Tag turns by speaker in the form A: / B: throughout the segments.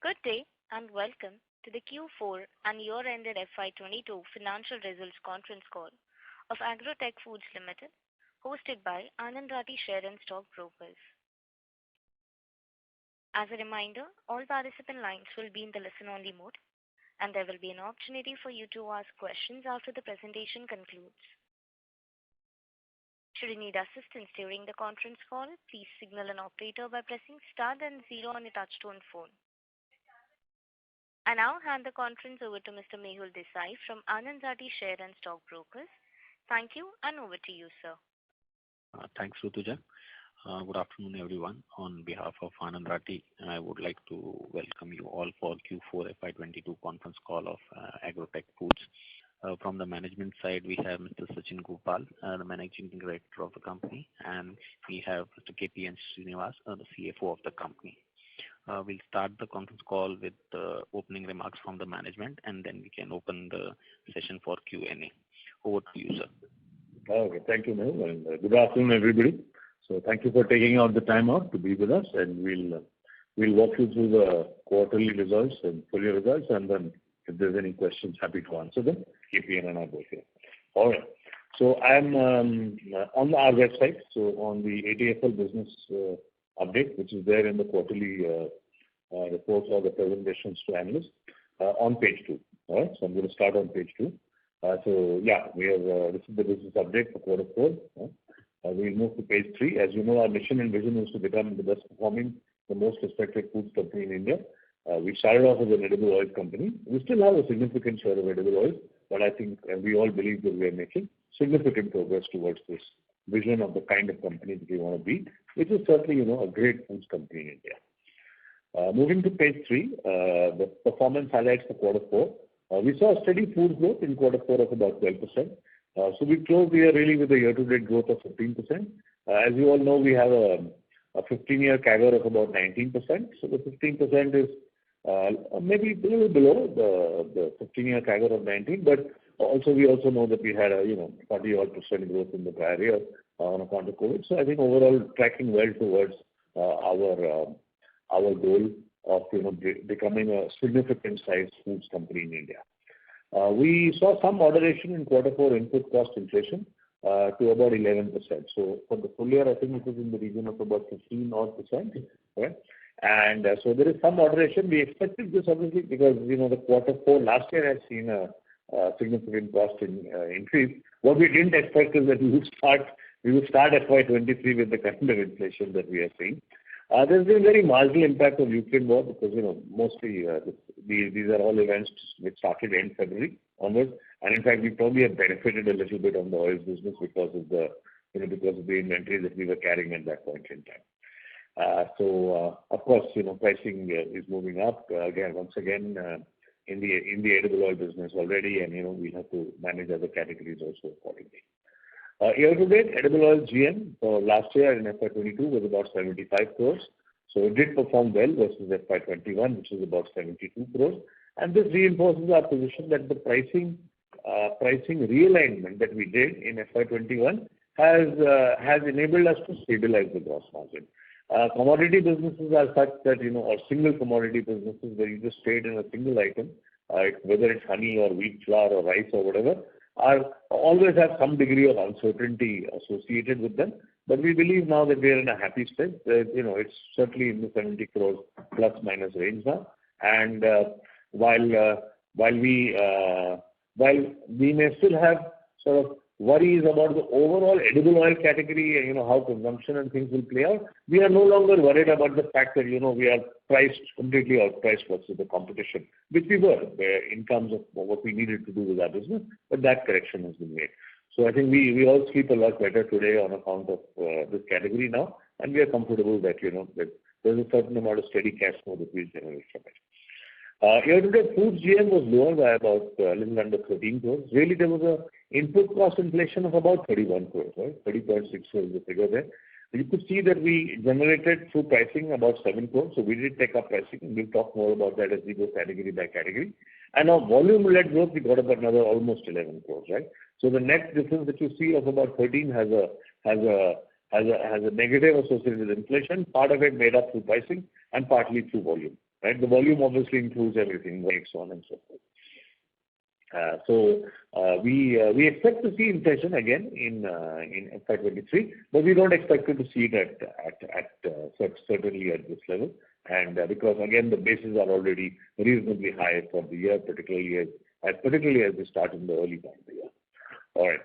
A: Good day and welcome to the Q4 and year-ended FY22 financial results conference call of Agro Foods Limited, hosted by Anand Rathi Share and Stock Brokers. As a reminder, all participant lines will be in the listen-only mode, and there will be an opportunity for you to ask questions after the presentation concludes. Should you need assistance during the conference call, please signal an operator by pressing star then zero on your touchtone phone. I now hand the conference over to Mr. Mehul Desai from Anand Rathi Share and Stock Brokers. Thank you, and over to you, sir.
B: Thanks, Rutuja. Good afternoon, everyone. On behalf of Anand Rathi, I would like to welcome you all for Q4 FY22 conference call of Agro Foods. From the management side, we have Mr. Sachin Gopal, the Managing Director of the company, and we have Mr. KP Srinivas, the CFO of the company. We'll start the conference call with opening remarks from the management, and then we can open the session for Q&A. Over to you, sir.
C: Okay, thank you, Mehul, and good afternoon, everybody. So thank you for taking out the time out to be with us, and we'll walk you through the quarterly results and full year results, and then if there's any questions, happy to answer them. KP and I both here. All right. So I'm on our website, so on the ATFL business update, which is there in the quarterly reports or the presentations to analysts, on page 2. All right, so I'm going to start on page 2. So yeah, we have this is the business update for quarter 4. We'll move to page 3. As you know, our mission and vision is to become the best performing, the most respected foods company in India. We started off as an edible oil company. We still have a significant share of edible oils, but I think we all believe that we are making significant progress towards this vision of the kind of company that we want to be, which is certainly, a great foods company in India. Moving to page 3, the performance highlights for quarter 4. We saw a steady food growth in quarter 4 of about 12%. So we closed the year really with a year-to-date growth of 15%. As you all know, we have a 15-year CAGR of about 19%. So the 15% is maybe a little below the 15-year CAGR of 19, but we also know that we had a 40-odd% growth in the prior year on account of COVID. So I think overall tracking well towards our goal of becoming a significant size foods company in India. We saw some moderation in quarter 4 input cost inflation to about 11%. So for the full year, I think it was in the region of about 15-odd%. Right? And so there is some moderation. We expected this obviously because the quarter 4 last year had seen a significant cost increase. What we didn't expect is that we would start FY23 with the kind of inflation that we are seeing. There's been very marginal impact of Ukraine war because mostly these are all events which started end February onwards, and in fact we probably have benefited a little bit on the oil business because of the because of the inventory that we were carrying at that point in time. So of course pricing is moving up once again in the edible oil business already, and we have to manage other categories also accordingly. Year to date, edible oil GM for last year in FY22 was about 75 crores. So it did perform well versus FY21, which is about 72 crores. And this reinforces our position that the pricing realignment that we did in FY21 has enabled us to stabilize the gross margin. Commodity businesses are such that, or single commodity businesses where you just trade in a single item, whether it's honey or wheat flour or rice or whatever, always have some degree of uncertainty associated with them. But we believe now that we are in a happy state. It's certainly in the 70 crores plus minus range now. And while we may still have sort of worries about the overall edible oil category and how consumption and things will play out, we are no longer worried about the fact that we are completely outpriced versus the competition, which we were in terms of what we needed to do with our business, but that correction has been made. So I think we all sleep a lot better today on account of this category now, and we are comfortable that that there's a certain amount of steady cash flow that we generate from it. Year-to-date foods GM was lower by about a little under 13 crores. Really, there was a input cost inflation of about 31 crores, right? 30.6 crores is the figure there. You could see that we generated through pricing about 7 crores. So we did take up pricing, and we'll talk more about that as we go category by category. And our volume-led growth, we got about another almost 11 crores, right? So the net difference that you see of about 13 has a negative associated with inflation. Part of it made up through pricing and partly through volume. right? The volume obviously includes everything, right, so on and so forth. We expect to see inflation again in FY23, but we don't expect to see it certainly at this level, and because again the bases are already reasonably high for the year, particularly as we start in the early part of the year. All right.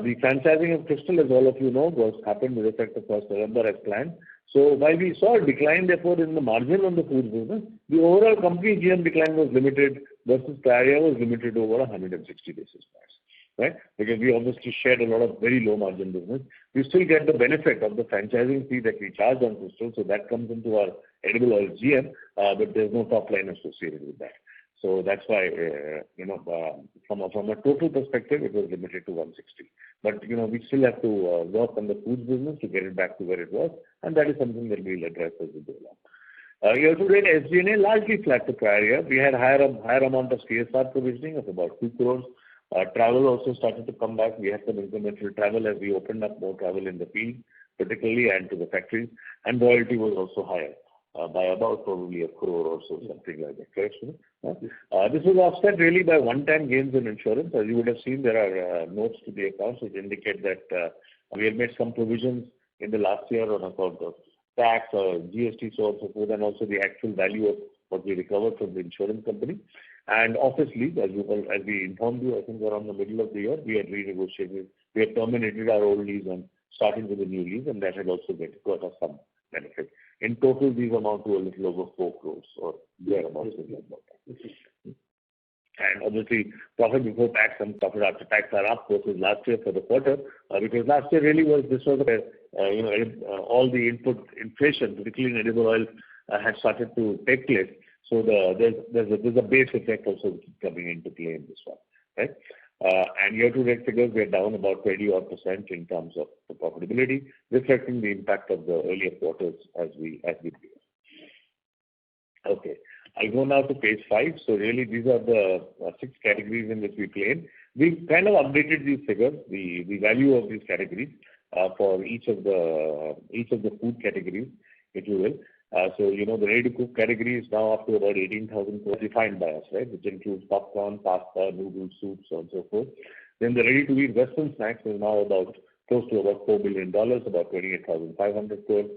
C: The franchising of Crystal, as all of you know, was happened with effect of 1st November as planned. So while we saw a decline, therefore, in the margin on the food business, the overall company GM decline was limited versus prior year was limited over 160 basis points, right? Because we obviously shared a lot of very low margin business. We still get the benefit of the franchising fee that we charge on Crystal, so that comes into our edible oil GM, but there's no top line associated with that. So that's why, from a total perspective, it was limited to 160. But, we still have to work on the foods business to get it back to where it was, and that is something that we'll address as we go along. Year-to-date SG&A largely flat to prior year. We had higher amount of CSR provisioning of about 2 crores. Travel also started to come back. We had some incremental travel as we opened up more travel in the field, particularly, and to the factories. And royalty was also higher by about probably 1 crore or so, something like that. Correct? This was offset really by one-time gains in insurance. As you would have seen, there are notes to the accounts which indicate that we had made some provisions in the last year on account of tax or GST, so on so forth, and also the actual value of what we recovered from the insurance company. And obviously, as we informed you, I think around the middle of the year, we had renegotiated, we had terminated our old lease and started with a new lease, and that had also got us some benefit. In total, these amount to a little over 4 crores or thereabouts. And obviously, profit before tax and profit after tax are up versus last year for the quarter, because last year really all the input inflation, particularly in edible oil, had started to take place. So there's a base effect also coming into play in this one, right? And year-to-date figures, we are down about 20% in terms of the profitability, reflecting the impact of the earlier quarters as we do. Okay, I'll go now to page 5. So really, these are the 6 categories in which we play in. We've kind of updated these figures, the value of these categories for each of the food categories, if you will. So, the ready-to-cook category is now up to about 18,000 crores defined by us, right? Which includes popcorn, pasta, noodles, soups, so on and so forth. Then the ready-to-eat Western snacks is now close to about $4 billion, about 28,500 crores.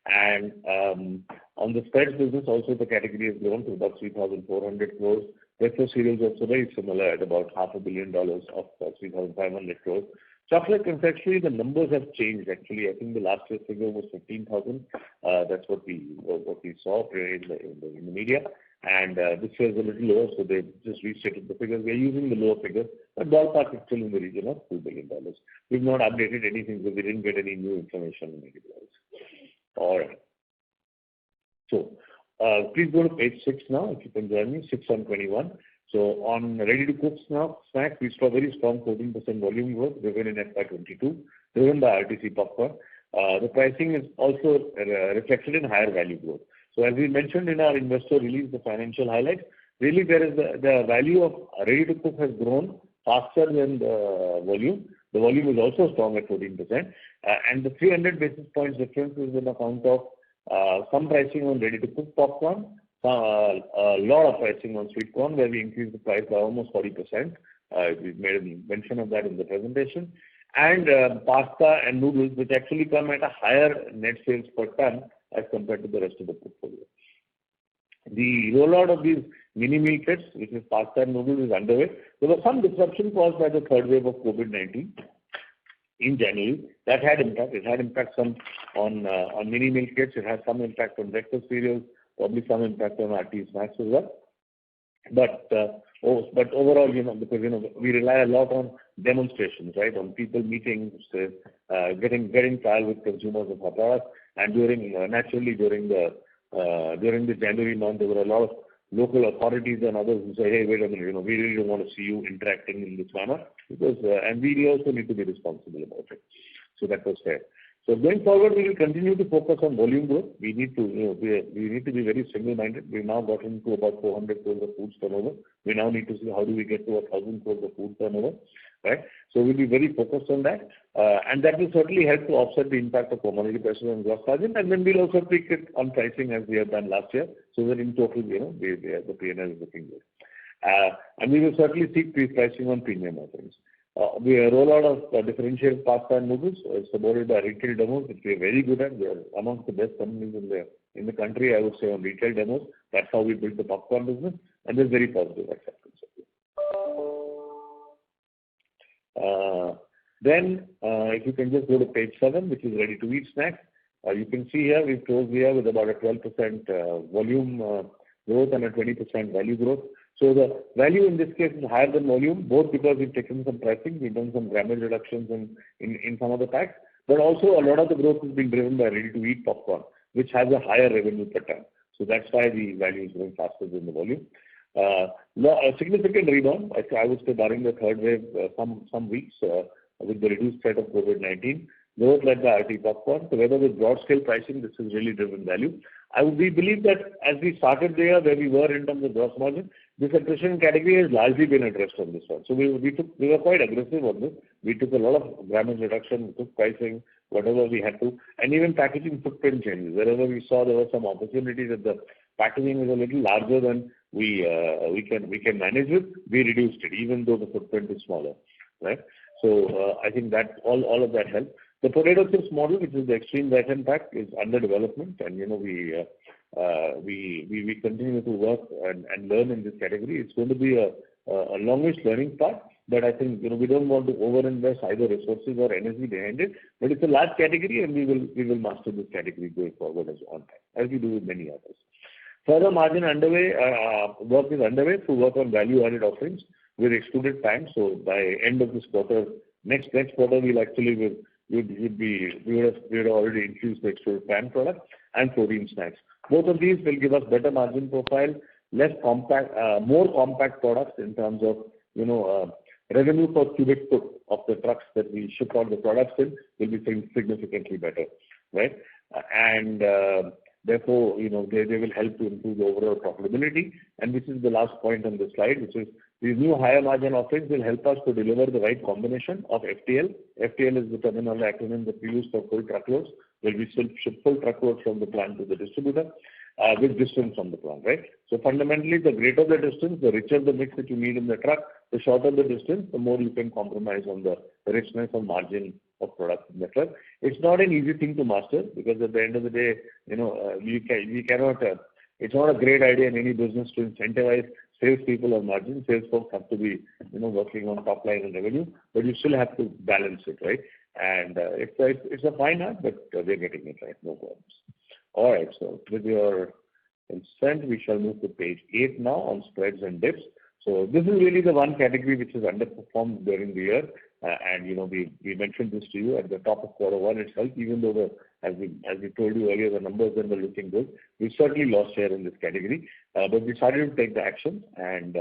C: And on the spreads business, also the category has grown to about 3,400 crores. Breakfast cereals also very similar at about $500 million of 3,500 crores. Chocolate confectionery, the numbers have changed actually. I think the last year's figure was 15,000. That's what we saw in the media. And this year is a little lower, so they just restated the figures. We are using the lower figures, but ballpark is still in the region of $2 billion. We've not updated anything because we didn't get any new information in the All right. So please go to page 6 now, if you can join me, 6 on 21. So on ready-to-cook snacks, we saw very strong 14% volume growth driven in FY22, driven by RTC popcorn. The pricing is also reflected in higher value growth. So as we mentioned in our investor release, the financial highlights, really there is the value of ready-to-cook has grown faster than the volume. The volume is also strong at 14%. And the 300 basis points difference is on account of some pricing on ready-to-cook popcorn, a lot of pricing on sweet corn, where we increased the price by almost 40%. We've made a mention of that in the presentation. And pasta and noodles, which actually come at a higher net sales per ton as compared to the rest of the portfolio. The rollout of these mini meal kits, which is pasta and noodles, is underway. There was some disruption caused by the third wave of COVID-19 in January. That had impact. It had impact some on mini meal kits. It had some impact on breakfast cereals, probably some impact on RT snacks as well. But overall, because we rely a lot on demonstrations, right? On people meeting, getting trial with consumers of our products, and during the January month, there were a lot of local authorities and others who say, hey, wait a minute, we really don't want to see you interacting in this manner, because and we also need to be responsible about it. So that was fair. So going forward, we will continue to focus on volume growth. We need to, we need to be very single-minded. We've now gotten to about 400 crores of food turnover. We now need to see how do we get to 1,000 crores of food turnover. right? So we'll be very focused on that, and that will certainly help to offset the impact of commodity prices on gross margin, and then we'll also tweak it on pricing as we have done last year, so that in total, the P&L is looking good. And we will certainly seek pricing on premium offerings. We roll out of differentiated pasta and noodles, supported by retail demos, which we are very good at. We are amongst the best companies in the country, I would say, on retail demos. That's how we built the popcorn business, and there's very positive acceptance. Then, if you can just go to page 7, which is ready-to-eat snacks, you can see here we've closed the year with about a 12% volume growth and a 20% value growth. So the value in this case is higher than volume, both because we've taken some pricing, we've done some grammage reductions in some of the packs, but also a lot of the growth has been driven by ready-to-eat popcorn, which has a higher revenue per ton. So that's why the value is growing faster than the volume. A significant rebound, I would say, barring the third wave, some weeks with the reduced threat of COVID-19. Growth led by RT popcorn. Together with broad-scale pricing, this has really driven value. We believe that as we started the year where we were in terms of gross margin, this attrition category has largely been addressed on this one. So we were quite aggressive on this. We took a lot of grammage reduction, we took pricing, whatever we had to, and even packaging footprint changes. Wherever we saw there were some opportunities that the packaging was a little larger than we can manage with, we reduced it, even though the footprint is smaller, right? So I think that all of that helped. The potato chips model, which is the extreme right-hand pack, is under development, and we continue to work and learn in this category. It's going to be a longish learning path, but I think we don't want to overinvest either resources or energy behind it. But it's a large category, and we will master this category going forward as on time, as we do with many others. Further margin work is underway to work on value-added offerings with excluded time. So by end of this quarter, next quarter, we would have already infused the excluded pan product and protein snacks. Both of these will give us better margin profile, more compact products in terms of revenue per cubic foot of the trucks that we ship out the products in will be significantly better, right? And therefore, they will help to improve the overall profitability. And this is the last point on the slide, which is these new higher margin offerings will help us to deliver the right combination of FTL. FTL is the terminal acronym that we use for full truckloads, where we ship full truckloads from the plant to the distributor with distance from the plant, right? So fundamentally, the greater the distance, the richer the mix that you need in the truck, the shorter the distance, the more you can compromise on the richness of margin of product in the truck. It's not an easy thing to master, because at the end of the day, we cannot. It's not a great idea in any business to incentivize salespeople or margin. Sales folks have to be, working on top line and revenue, but you still have to balance it, right? And it's a fine art, but we're getting it right, no problems. All right, so with your consent, we shall move to page 8 now on spreads and dips. So this is really the one category which has underperformed during the year, and we mentioned this to you at the top of Q1 itself. Even though as we told you earlier, the numbers then were looking good, we certainly lost share in this category. But we started to take the action, and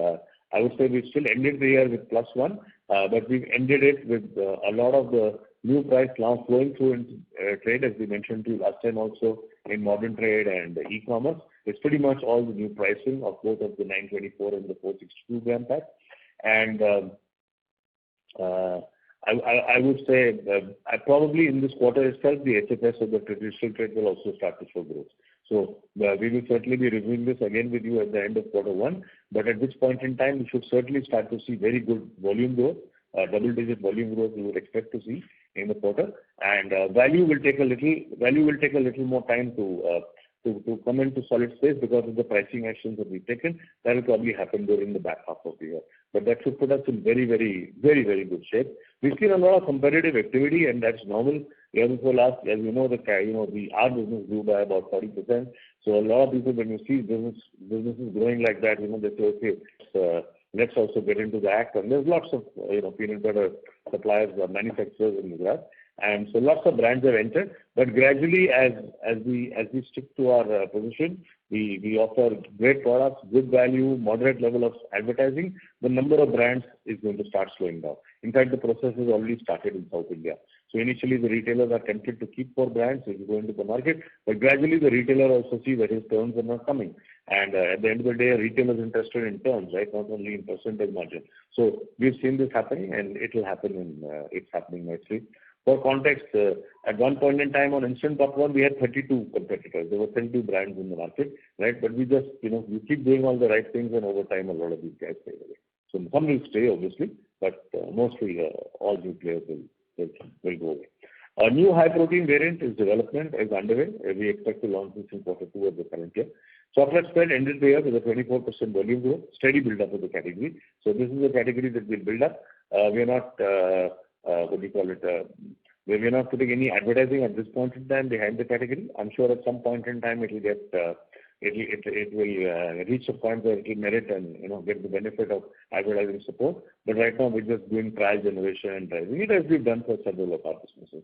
C: I would say we still ended the year with +1, but we've ended it with a lot of the new price now flowing through in trade, as we mentioned to you last time also, in modern trade and e-commerce. It's pretty much all the new pricing of both of the 924 and the 462 gram pack. And I would say probably in this quarter itself, the HFS of the traditional trade will also start to show growth. So we will certainly be reviewing this again with you at the end of Q1. But at this point in time, we should certainly start to see very good volume growth, double-digit volume growth we would expect to see in the quarter. And value will take a little more time to come into solid space because of the pricing actions that we've taken. That will probably happen during the back half of the year. But that should put us in very, very, very, very good shape. We've seen a lot of competitive activity, and that's normal. Year before last, as you know, our business grew by about 40%. So a lot of people, when you see businesses growing like that, they say, okay, let's also get into the act. And there's lots of peanut butter suppliers or manufacturers in Gujarat. And so lots of brands have entered, but gradually as we stick to our position, we offer great products, good value, moderate level of advertising, the number of brands is going to start slowing down. In fact, the process has already started in South India. So initially the retailers are tempted to keep 4 brands as you go into the market, but gradually the retailer also see that his turns are not coming. And at the end of the day, a retailer is interested in turns, right? Not only in percentage margin. So we've seen this happening, and it will happen it's happening nicely. For context, at one point in time on instant popcorn, we had 32 competitors. There were 32 brands in the market, right? But we just, we keep doing all the right things, and over time, a lot of these guys stay away. So some will stay, obviously, but mostly all new players will go away. A new high-protein variant is underway. We expect to launch this in Q2 of the current year. Chocolate spread ended the year with a 24% volume growth, steady build-up of the category. So this is a category that will build up. We are not, we're not putting any advertising at this point in time behind the category. I'm sure at some point in time it will get, it will reach a point where it will merit and get the benefit of advertising support. But right now we're just doing trial generation and driving it as we've done for several of our businesses.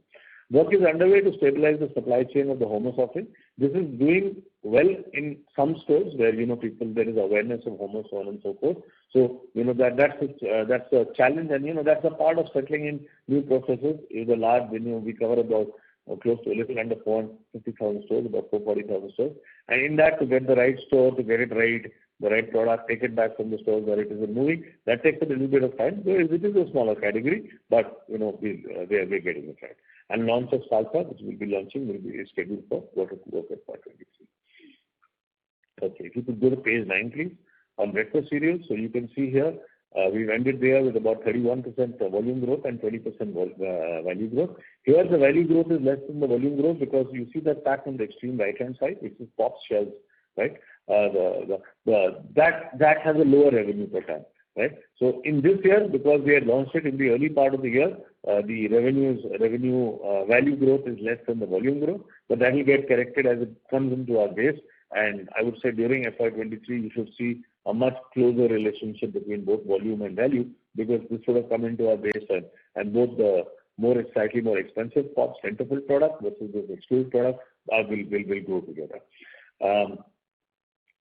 C: Work is underway to stabilize the supply chain of the hummus offering. This is doing well in some stores where there is awareness of hummus, so on and so forth. So that's a challenge, and that's a part of settling in new processes. Is a large we cover about close to a little under 450,000 stores, about 440,000 stores, and in that to get the right store, to get it right, the right product, take it back from the stores where it is moving, that takes a little bit of time. It is a smaller category, but we're getting it right. And launch of salsa, which we'll be launching, will be scheduled for Q2 of FY23. Okay, if you could go to page 9, please, on breakfast cereals. So you can see here, we've ended there with about 31% volume growth and 20% value growth. Here the value growth is less than the volume growth because you see that pack on the extreme right-hand side, which is Pops shells, right? That has a lower revenue per ton, right? So in this year, because we had launched it in the early part of the year, the value growth is less than the volume growth, but that will get corrected as it comes into our base. And I would say during FY23, you should see a much closer relationship between both volume and value, because this would have come into our base and both the slightly more expensive Pops Centerfold product versus this exclusive product will go together.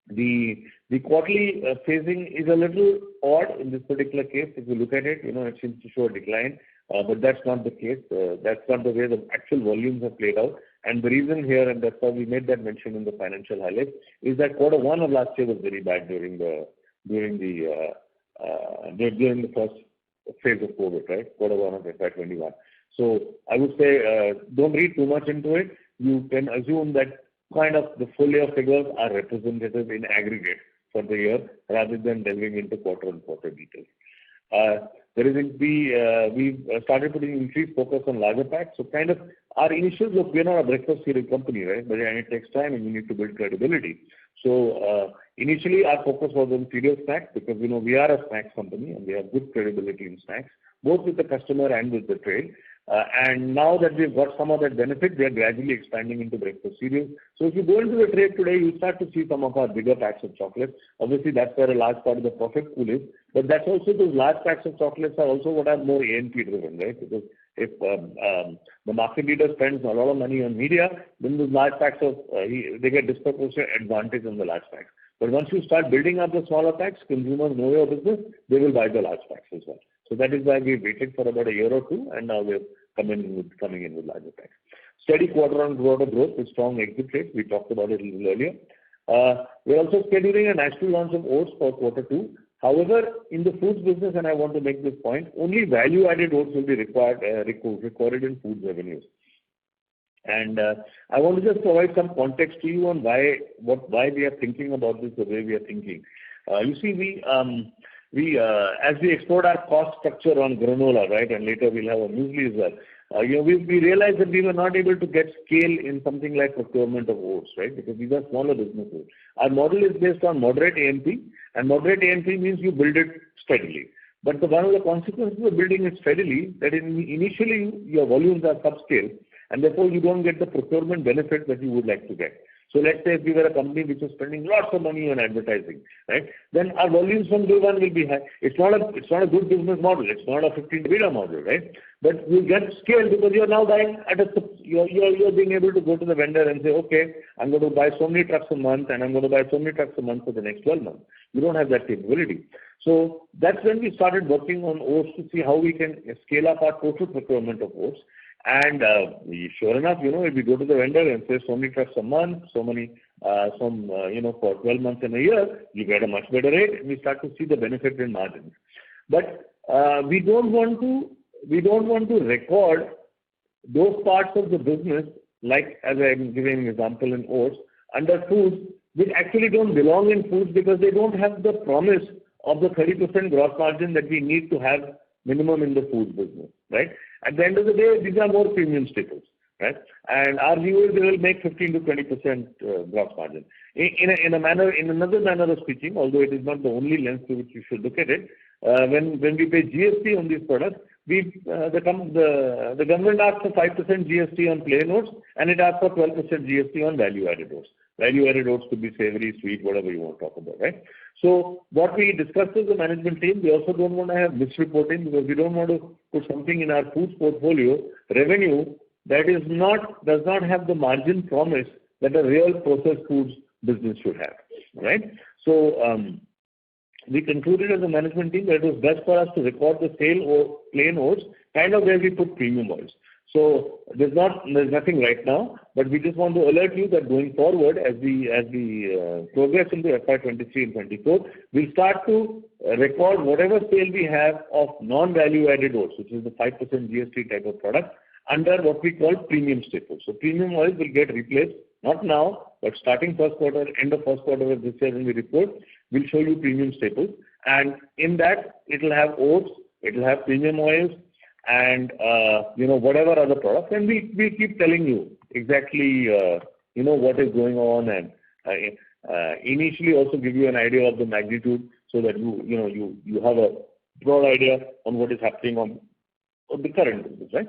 C: The quarterly phasing is a little odd in this particular case. If you look at it, it seems to show a decline, but that's not the case. That's not the way the actual volumes have played out. And the reason here, and that's why we made that mention in the financial highlights, is that Q1 of last year was very bad during the first phase of COVID, right? Q1 of FY21. So I would say don't read too much into it. You can assume that kind of the full year figures are representative in aggregate for the year rather than delving into quarter-on-quarter details. We've started putting increased focus on larger packs. So kind of our initials, look, we're not a breakfast cereal company, right? But it takes time and we need to build credibility. So initially our focus was on cereal snacks because we are a snacks company and we have good credibility in snacks, both with the customer and with the trade. And now that we've got some of that benefit, we are gradually expanding into breakfast cereals. So if you go into the trade today, you start to see some of our bigger packs of chocolates. Obviously, that's where a large part of the profit pool is. But that's also those large packs of chocolates are also what are more A&P driven, right? Because if the market leader spends a lot of money on media, then those large packs they get disproportionate advantage on the large packs. But once you start building up the smaller packs, consumers know your business, they will buy the large packs as well. So that is why we waited for about a year or two, and now we're coming in with larger packs. Steady quarter-on-quarter growth with strong exit rates. We talked about it a little earlier. We're also scheduling a national launch of oats for Q2. However, in the foods business, and I want to make this point, only value-added oats will be recorded in food revenues. And I want to just provide some context to you on why we are thinking about this the way we are thinking. You see, we as we explored our cost structure on granola, right, and later we'll have a muesli as well. We realized that we were not able to get scale in something like procurement of oats, right, because these are smaller businesses. Our model is based on moderate A&P, and moderate A&P means you build it steadily. But one of the consequences of building it steadily, that initially your volumes are subscale, and therefore you don't get the procurement benefit that you would like to get. So let's say if we were a company which is spending lots of money on advertising, right? Then our volumes from day one will be high. It's not a good business model. It's not a 15 EBITDA model, right? But you get scale because you're now buying you're being able to go to the vendor and say, okay, I'm going to buy so many trucks a month and I'm going to buy so many trucks a month for the next 12 months. You don't have that capability. So that's when we started working on oats to see how we can scale up our total procurement of oats. And sure enough, if we go to the vendor and say so many trucks a month, so many, for 12 months in a year, you get a much better rate, and we start to see the benefit in margins. But we don't want to record those parts of the business, like as I'm giving an example in oats, under foods, which actually don't belong in foods because they don't have the promise of the 30% gross margin that we need to have minimum in the food business, right? At the end of the day, these are more premium staples, right? And our view is they will make 15 to 20% gross margin. In another manner of speaking, although it is not the only lens through which you should look at it, when we pay GST on these products, the government asks for 5% GST on plain oats, and it asks for 12% GST on value-added oats. Value-added oats could be savory, sweet, whatever you want to talk about, right? So what we discussed as a management team, we also don't want to have misreporting because we don't want to put something in our foods portfolio revenue that does not have the margin promise that a real processed foods business should have, right? So we concluded as a management team that it was best for us to record the sale or plain oats, kind of where we put premium oils. So there's nothing right now, but we just want to alert you that going forward, as we progress into FY23 and 24, we'll start to record whatever sale we have of non-value-added oats, which is the 5% GST type of product, under what we call premium staples. So premium oils will get replaced, not now, but starting first quarter, end of first quarter of this year when we report, we'll show you premium staples. And in that, it'll have oats, it'll have premium oils, and whatever other products, and we keep telling you exactly what is going on, and initially also give you an idea of the magnitude so that you have a broad idea on what is happening on the current business, right?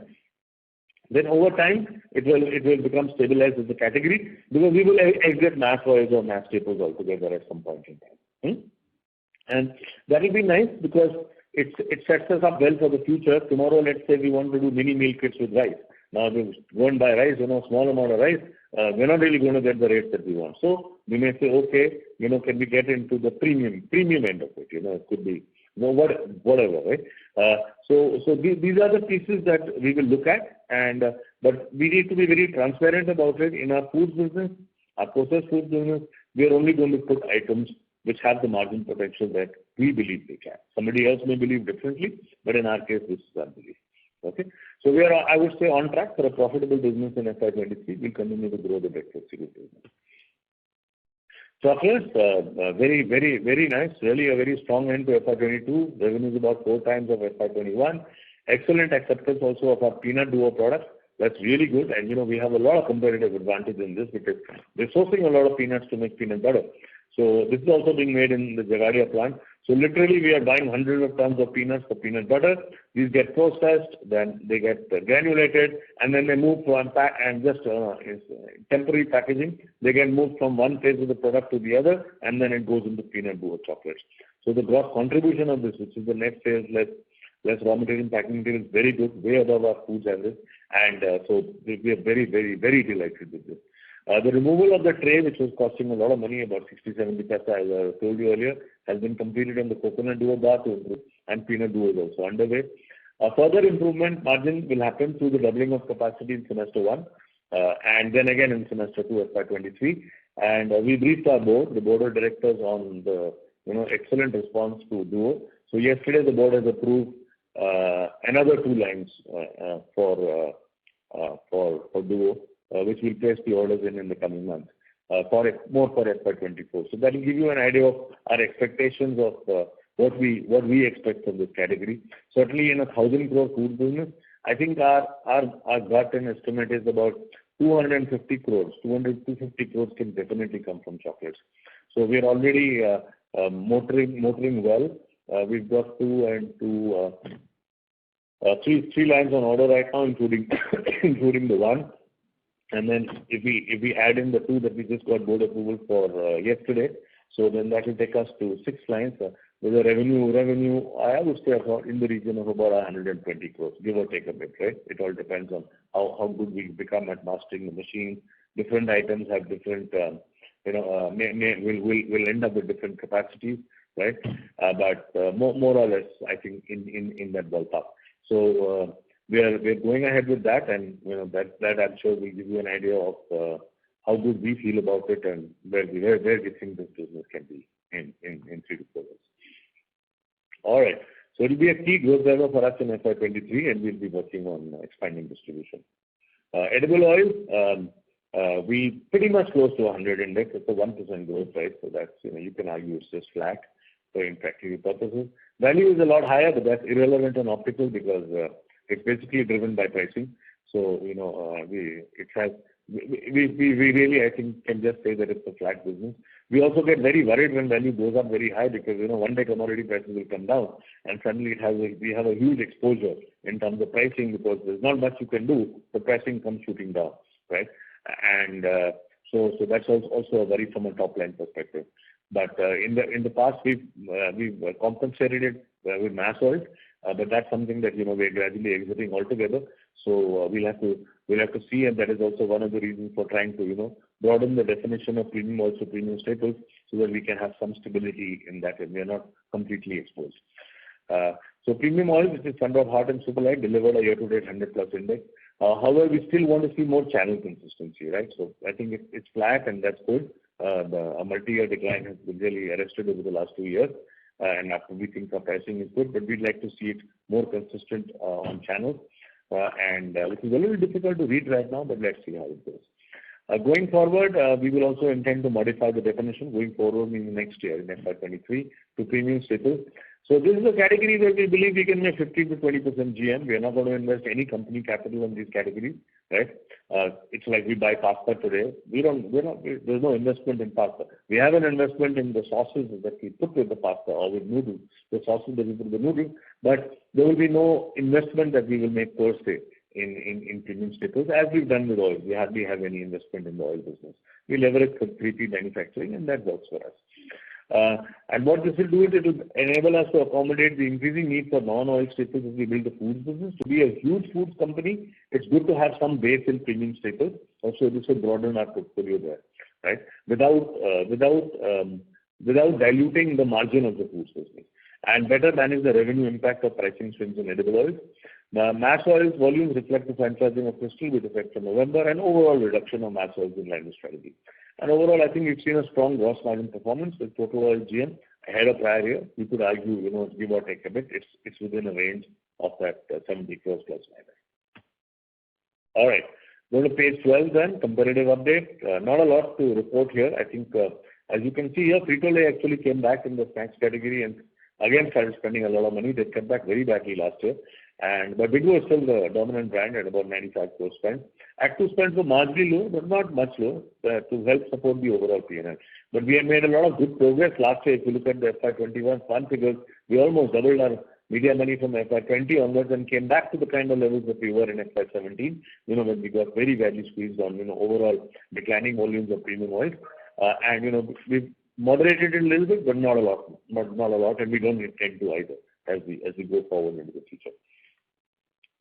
C: Then over time it will become stabilized as a category because we will exit mass oils or mass staples altogether at some point in time. And that will be nice because it sets us up well for the future. Tomorrow, let's say we want to do mini meal kits with rice. Now, we go and buy rice, small amount of rice, we're not really going to get the rates that we want. So we may say, okay, can we get into the premium end of it? It could be, whatever, right? So these are the pieces that we will look at, but we need to be very transparent about it. In our foods business, our processed foods business, we are only going to put items which have the margin potential that we believe they can. Somebody else may believe differently, but in our case, this is our belief. Okay? So we are, I would say, on track for a profitable business in FY23. We'll continue to grow the breakfast cereal business. Chocolates, very, very, very nice. Really a very strong end to FY22. Revenue is about 4 times of FY21. Excellent acceptance also of our peanut duo products. That's really good. And, we have a lot of competitive advantage in this because we're sourcing a lot of peanuts to make peanut butter. So this is also being made in the Jagadia plant. So literally we are buying hundreds of tons of peanuts for peanut butter. These get processed, then they get granulated, and then they move from temporary packaging. They get moved from one phase of the product to the other, and then it goes into peanut butter chocolates. So the gross contribution of this, which is the net sales less raw material, packing material, is very good, way above our foods average. And so we are very, very, very delighted with this. The removal of the tray, which was costing a lot of money, about 60-70 paisa, as I told you earlier, has been completed on the coconut duo bar to improve, and peanut duo is also underway. Further improvement margin will happen through the doubling of capacity in semester 1, and then again in semester 2, FY23. And we briefed our board, the board of directors, on the excellent response to duo. So yesterday the board has approved another 2 lines for duo. Which we'll place the orders in the coming months, more for FY24. So that will give you an idea of our expectations of what we expect from this category. Certainly in a 1,000 crore food business, I think our gut and estimate is about 250 crores. 250 crores can definitely come from chocolates. So we are already motoring well. We've got 3 lines on order right now, including the one. And then if we add in the 2 that we just got board approval for yesterday, so then that will take us to 6 lines with a revenue, I would say about in the region of about 120 crores, give or take a bit, right? It all depends on how good we become at mastering the machine. Different items have different, will end up with different capacities, right? But more or less, I think in that ballpark. So we're going ahead with that, and that I'm sure will give you an idea of how good we feel about it and where we think this business can be in 3 to 4 years. All right. So it will be a key growth driver for us in FY23, and we'll be working on expanding distribution. Edible oil, we pretty much close to 100 index. It's a 1% growth, right? So that's, you can argue it's just flat for in practical purposes. Value is a lot higher, but that's irrelevant and optical because it's basically driven by pricing. So, we really, I think, can just say that it's a flat business. We also get very worried when value goes up very high because, one day commodity prices will come down and suddenly we have a huge exposure in terms of pricing because there's not much you can do, the pricing comes shooting down, right? And so that's also a worry from a top line perspective. But in the past, we've compensated it with mass oils, but that's something that we're gradually exiting altogether. So we'll have to see, and that is also one of the reasons for trying to broaden the definition of premium oils to premium staples, so that we can have some stability in that, and we are not completely exposed. So premium oils, which is Thunder of Heart and Superlight, delivered a year-to-date 100+ index. However, we still want to see more channel consistency, right? So I think it's flat, and that's good. A multi-year decline has been really arrested over the last 2 years, and after we think our pricing is good, but we'd like to see it more consistent on channels, and which is a little difficult to read right now, but let's see how it goes. Going forward, we will also intend to modify the definition going forward in the next year, in FY23, to premium staples. So this is a category where we believe we can make 15 to 20% GM. We are not going to invest any company capital in these categories, right? It's like we buy pasta today. There's no investment in pasta. We have an investment in the sauces that we put with the pasta or with noodles, the sauces that we put with the noodles, but there will be no investment that we will make per se in premium staples, as we've done with oil. We hardly have any investment in the oil business. We leverage for 3P manufacturing, and that works for us. And what this will do is it will enable us to accommodate the increasing need for non-oil staples as we build the foods business. To be a huge foods company, it's good to have some base in premium staples. Also, this will broaden our portfolio there, right? Without diluting the margin of the foods business, and better manage the revenue impact of pricing swings in edible oils. The mass oils volumes reflect the franchising of Crystal with effect from November, and overall reduction of mass oils in line with strategy. And overall, I think we've seen a strong gross margin performance with total oil GM ahead of prior year. You could argue, give or take a bit, it's within a range of that 70 crores plus minus. All right, go to page 12 then, competitive update. Not a lot to report here. I think, as you can see here, Frito-Lay actually came back in the snacks category and again started spending a lot of money. They cut back very badly last year. But Agro is still the dominant brand at about 95 crores spent. Active spends were marginally low, but not much low, to help support the overall P&L. But we have made a lot of good progress last year. If you look at the FY21 fund figures, we almost doubled our media money from FY20 onwards and came back to the kind of levels that we were in FY17, when we got very badly squeezed on, overall declining volumes of premium oils. We've moderated it a little bit, but not a lot, and we don't intend to either as we go forward into the future.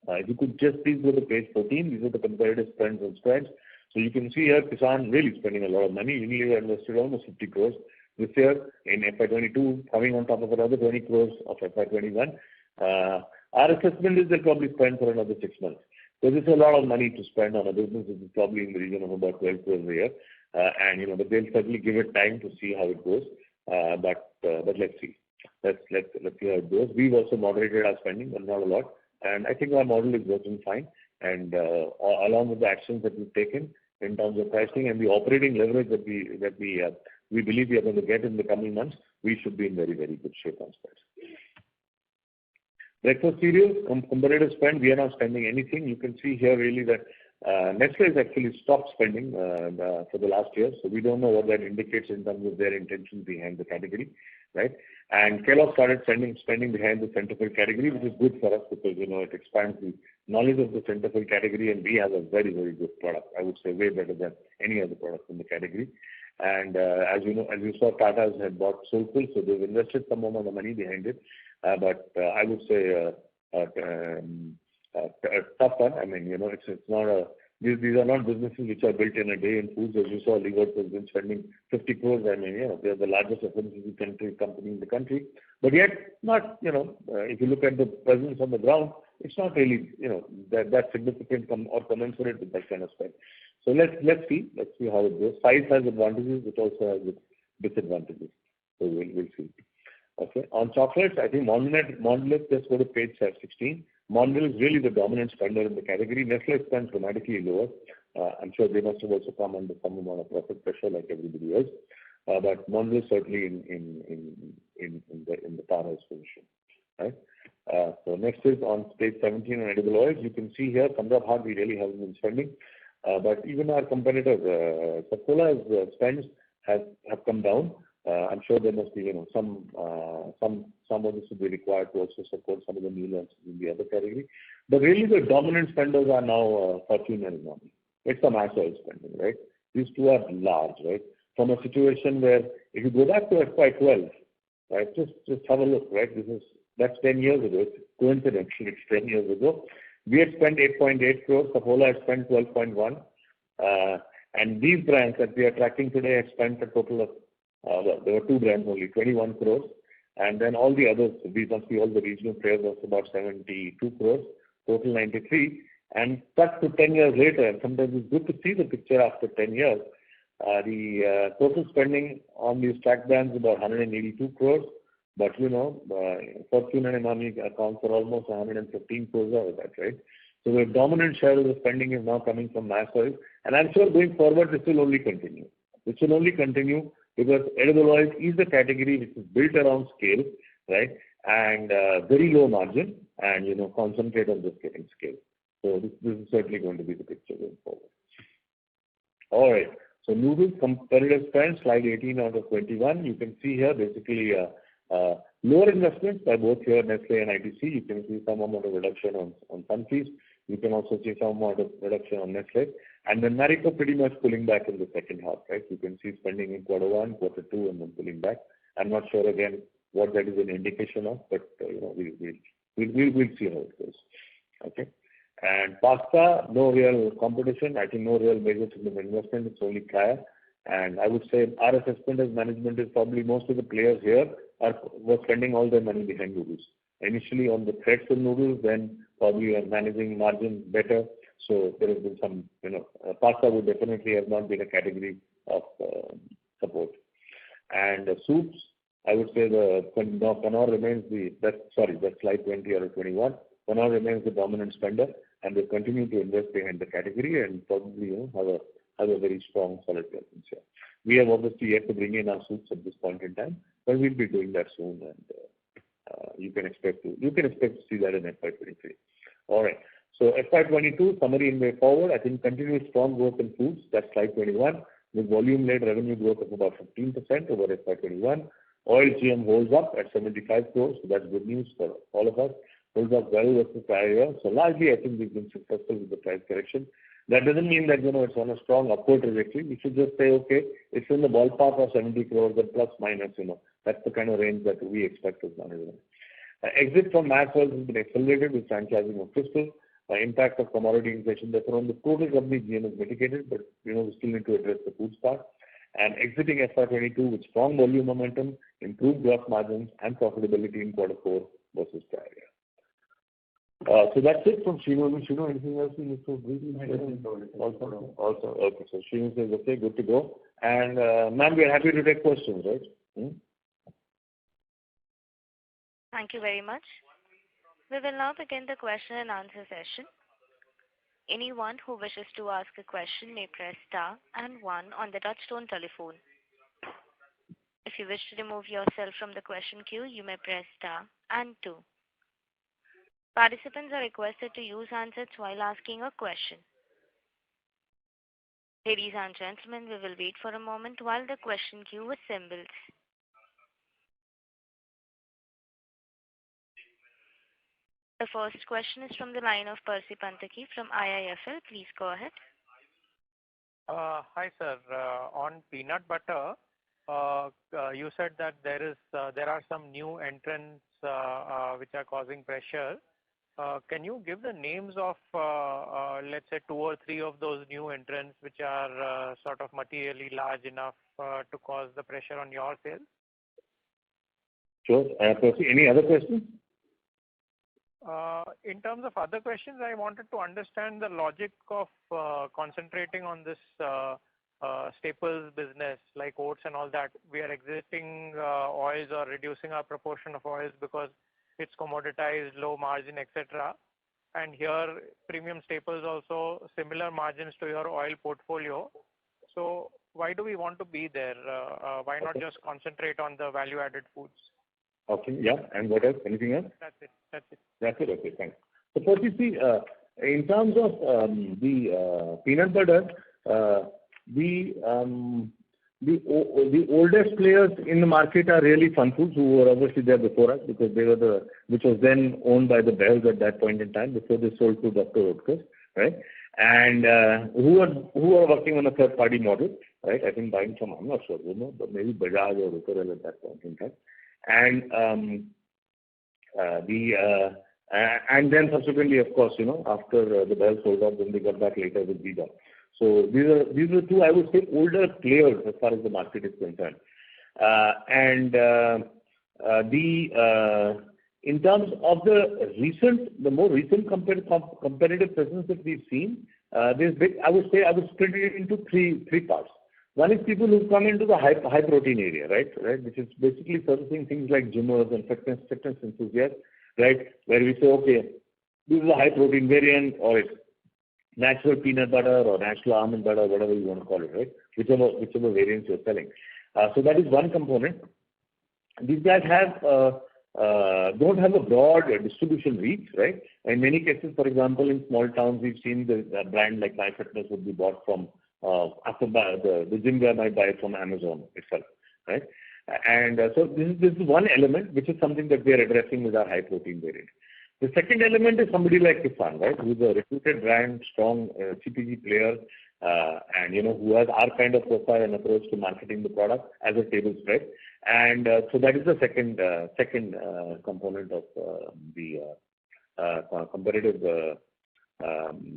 C: If you could just please go to page 14, these are the comparative spends and spreads. So you can see here, Kisan really spending a lot of money. Unilever invested almost 50 crores this year in FY22, coming on top of another 20 crores of FY21. Our assessment is they'll probably spend for another 6 months. So this is a lot of money to spend on a business which is probably in the region of about 12 crores a year. But they'll certainly give it time to see how it goes. But let's see. Let's see how it goes. We've also moderated our spending, but not a lot. And I think our model is working fine. And along with the actions that we've taken in terms of pricing and the operating leverage that we believe we are going to get in the coming months, we should be in very, very good shape on spreads. Breakfast cereals, comparative spend, we are not spending anything. You can see here really that Nestle has actually stopped spending for the last year. So we don't know what that indicates in terms of their intentions behind the category, right? And Kellogg started spending behind the Centerfold category, which is good for us because, it expands the knowledge of the Centerfold category, and we have a very, very good product. I would say way better than any other product in the category. And as you saw, Tata's had bought Soulful, so they've invested some amount of money behind it. But I would say a tough one. I mean, it's not these are not businesses which are built in a day in foods. As you saw, Ligot has been spending 50 crores. I mean, they're the largest FMCG company in the country. But yet, not, if you look at the presence on the ground, it's not really, that significant or commensurate with that kind of spend. So let's see how it goes. Size has advantages, it also has its disadvantages. So we'll see. Okay. On chocolates, I think Mondelez, just go to page 16. Mondelez is really the dominant spender in the category. Nestle spends dramatically lower. I'm sure they must have also come under some amount of profit pressure like everybody else. But Mondelez certainly in the powerhouse position. Right? So next is on page 17 on edible oils. You can see here, Punjab hardly really hasn't been spending. But even our competitors, Safola's spends have come down. I'm sure there must be, some of this will be required to also support some of the new launches in the other category. But really the dominant spenders are now Fortune and Umami. It's the mass oil spending, right? These two are large, right? From a situation where if you go back to FY12, right, just have a look, right? That's 10 years ago. It's coincidental. It's 10 years ago. We had spent 8.8 crores. Safola had spent 12.1. And these brands that we are tracking today have spent a total of there were two brands only, 21 crores. And then all the others, these must be all the regional players, was about 72 crores, total 93. And cut to 10 years later, and sometimes it's good to see the picture after 10 years, the total spending on these track brands is about 182 crores. But, Fortune and Umami account for almost 115 crores out of that, right? So the dominant share of the spending is now coming from mass oil. And I'm sure going forward, this will only continue. This will only continue because edible oils is a category which is built around scale, right? And very low margin and, concentrate on just getting scale. So this is certainly going to be the picture going forward. All right. So noodles competitive spend, slide 18 out of 21. You can see here basically lower investments by both here Nestle and ITC. You can see some amount of reduction on Sunfeast. You can also see some amount of reduction on Nestle. And then Marico pretty much pulling back in the second half, right? You can see spending in Q1, Q2, and then pulling back. I'm not sure again what that is an indication of, but we'll see how it goes. Okay. And pasta, no real competition. I think no real major significant investment. It's only Kaya. And I would say our assessment as management is probably most of the players here were spending all their money behind noodles. Initially on the threats of noodles, then probably are managing margins better. So there has been some, pasta would definitely have not been a category of support. And soups, I would say Kannauр remains that's slide 20 or 21. Kannaur remains the dominant spender and they continue to invest behind the category and probably have a very strong, solid presence here. We have obviously yet to bring in our soups at this point in time, but we'll be doing that soon, and you can expect to see that in FY23. All right. So FY22 summary and way forward. I think continued strong growth in foods. That's slide 21 with volume-led revenue growth of about 15% over FY21. Oil GM holds up at 75 crores, so that's good news for all of us. Holds up well versus prior year. So largely, I think we've been successful with the price correction. That doesn't mean that, it's on a strong upward trajectory. We should just say, okay, it's in the ballpark of 70 crores and plus minus, that's the kind of range that we expect as management. Exit from mass oils has been accelerated with franchising of Crystal. Impact of commodity inflation, therefore on the total company GM is mitigated, but, we still need to address the foods part. And exiting FY22 with strong volume momentum, improved gross margins and profitability in Q4 versus prior year. So that's it from Shinu. Shinu, anything else you need to briefly? Also, okay. So Shinu says, okay, good to go. And ma'am, we are happy to take questions, right?
A: Thank you very much. We will now begin the question and answer session. Anyone who wishes to ask a question may press star and 1 on the touchtone telephone. If you wish to remove yourself from the question queue, you may press star and 2. Participants are requested to use handsets while asking a question. Ladies and gentlemen, we will wait for a moment while the question queue assembles. The first question is from the line of Percy Panthaki from IIFL. Please go ahead.
D: Hi, sir. On peanut butter, you said that there are some new entrants which are causing pressure. Can you give the names of, let's say, 2 or 3 of those new entrants which are sort of materially large enough to cause the pressure on your sales?
C: Sure. Percy, any other questions?
D: In terms of other questions, I wanted to understand the logic of concentrating on this staples business like oats and all that. We are exiting oils or reducing our proportion of oils because it's commoditized, low margin, etc. And here, premium staples also similar margins to your oil portfolio. So why do we want to be there? Why not just concentrate on the value-added foods?
C: Okay, yeah. And what else? Anything else?
D: That's it.
C: Okay, thanks. So first you see, in terms of the peanut butter, the oldest players in the market are really Fun Foods, who were obviously there before us, because they were which was then owned by the Bells at that point in time, before they sold to Dr. Oetker's, right? And who are working on a third-party model, right? I think buying from, I'm not sure, but maybe Bajaj or Oetker at that point in time. And and then subsequently, of course, after the Bell sold off, then they got back later with Vida. So these are two, I would say, older players as far as the market is concerned. In terms of the more recent competitive presence that we've seen, I would split it into three parts. One is people who come into the high protein area, right, which is basically servicing things like gymmers and fitness enthusiasts, right, where we say, okay, this is a high protein variant, or it's natural peanut butter or natural almond butter, whatever you want to call it, right, whichever variants you're selling. So that is one component. These guys don't have a broad distribution reach, right? In many cases, for example, in small towns, we've seen the brand like MyFitness would be bought from after the gym guy might buy it from Amazon itself, right? And so this is one element, which is something that we are addressing with our high protein variant. The second element is somebody like Kisan, right, who's a reputed brand, strong CPG player, and who has our kind of profile and approach to marketing the product as a table spread. And so that is the second component of the competitive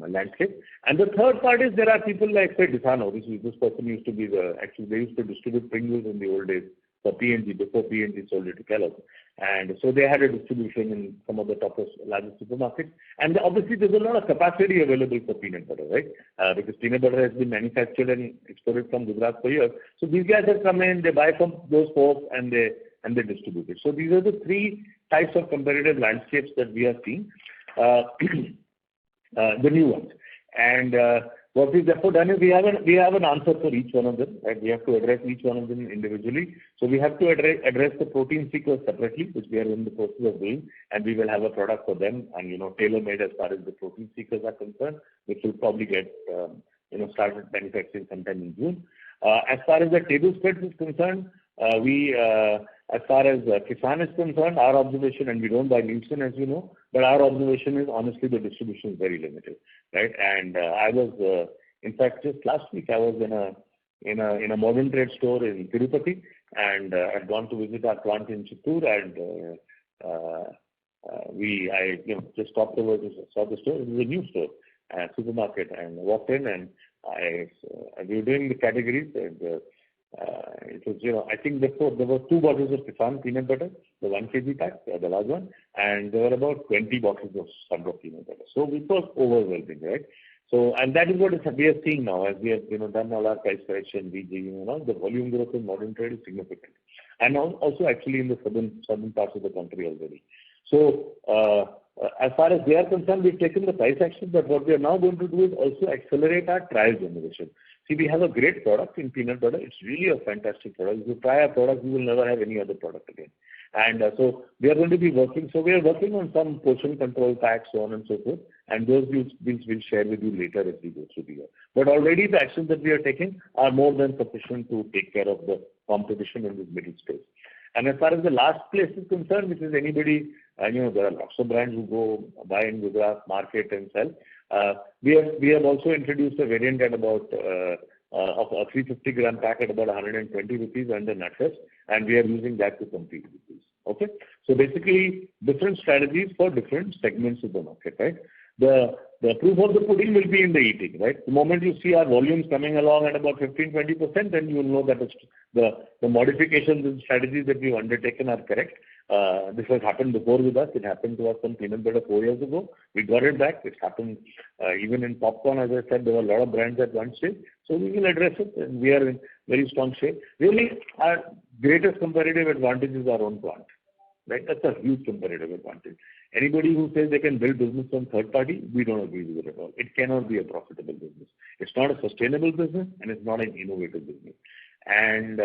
C: landscape. And the third part is there are people like, say, Desano. This person used to be they used to distribute Pringles in the old days for P&G, before P&G sold it to Kellogg's. And so they had a distribution in some of the largest supermarkets. And obviously there's a lot of capacity available for peanut butter, right? Because peanut butter has been manufactured and exported from Gujarat for years. So these guys have come in, they buy from those folks, and they distribute it. So these are the three types of competitive landscapes that we are seeing. The new ones. And what we've therefore done is we have an answer for each one of them, right? We have to address each one of them individually. So we have to address the protein seekers separately, which we are in the process of doing, and we will have a product for them, and tailor-made as far as the protein seekers are concerned, which will probably get started manufacturing sometime in June. As far as the table spreads is concerned, as far as Kisan is concerned, our observation, and we don't buy Nielsen, as you know, but our observation is honestly the distribution is very limited, right? And I was, in fact, just last week I was in a modern trade store in Tirupati, and had gone to visit our plant in Chittoor, and I just stopped over, saw the store. It was a new store, supermarket, and walked in, and we were doing the categories, and it was, I think there were 2 bottles of Kisan peanut butter, the 1 kg pack, the large one, and there were about 20 bottles of Sunrock peanut butter. So it was overwhelming, right? So, and that is what we are seeing now, as we have done all our price correction, the volume growth in modern trade is significant, and also actually in the southern parts of the country already. So as far as they are concerned, we've taken the price action, but what we are now going to do is also accelerate our trial generation. See, we have a great product in peanut butter. It's really a fantastic product. If you try our product, you will never have any other product again. And so we are going to be working. So we are working on some portion control packs, so on and so forth. And those we'll share with you later as we go through the year. But already the actions that we are taking are more than sufficient to take care of the competition in this middle space. And as far as the last place is concerned, which is anybody, there are lots of brands who go buy in Gujarat, market and sell. We have also introduced a variant at about of a 350 gram pack at about 120 rupees under Nutress, and we are using that to compete with these. Okay, So basically, different strategies for different segments of the market, right? The proof of the pudding will be in the eating, right? The moment you see our volumes coming along at about 15-20%, then you will know that the modifications and strategies that we've undertaken are correct. This has happened before with us. It happened to us on peanut butter 4 years ago. We got it back. It happened even in popcorn, as I said, there were a lot of brands at one stage. So we will address it, and we are in very strong shape. Really, our greatest competitive advantage is our own plant, right? That's a huge competitive advantage. Anybody who says they can build business from third party, we don't agree with it at all. It cannot be a profitable business. It's not a sustainable business, and it's not an innovative business. And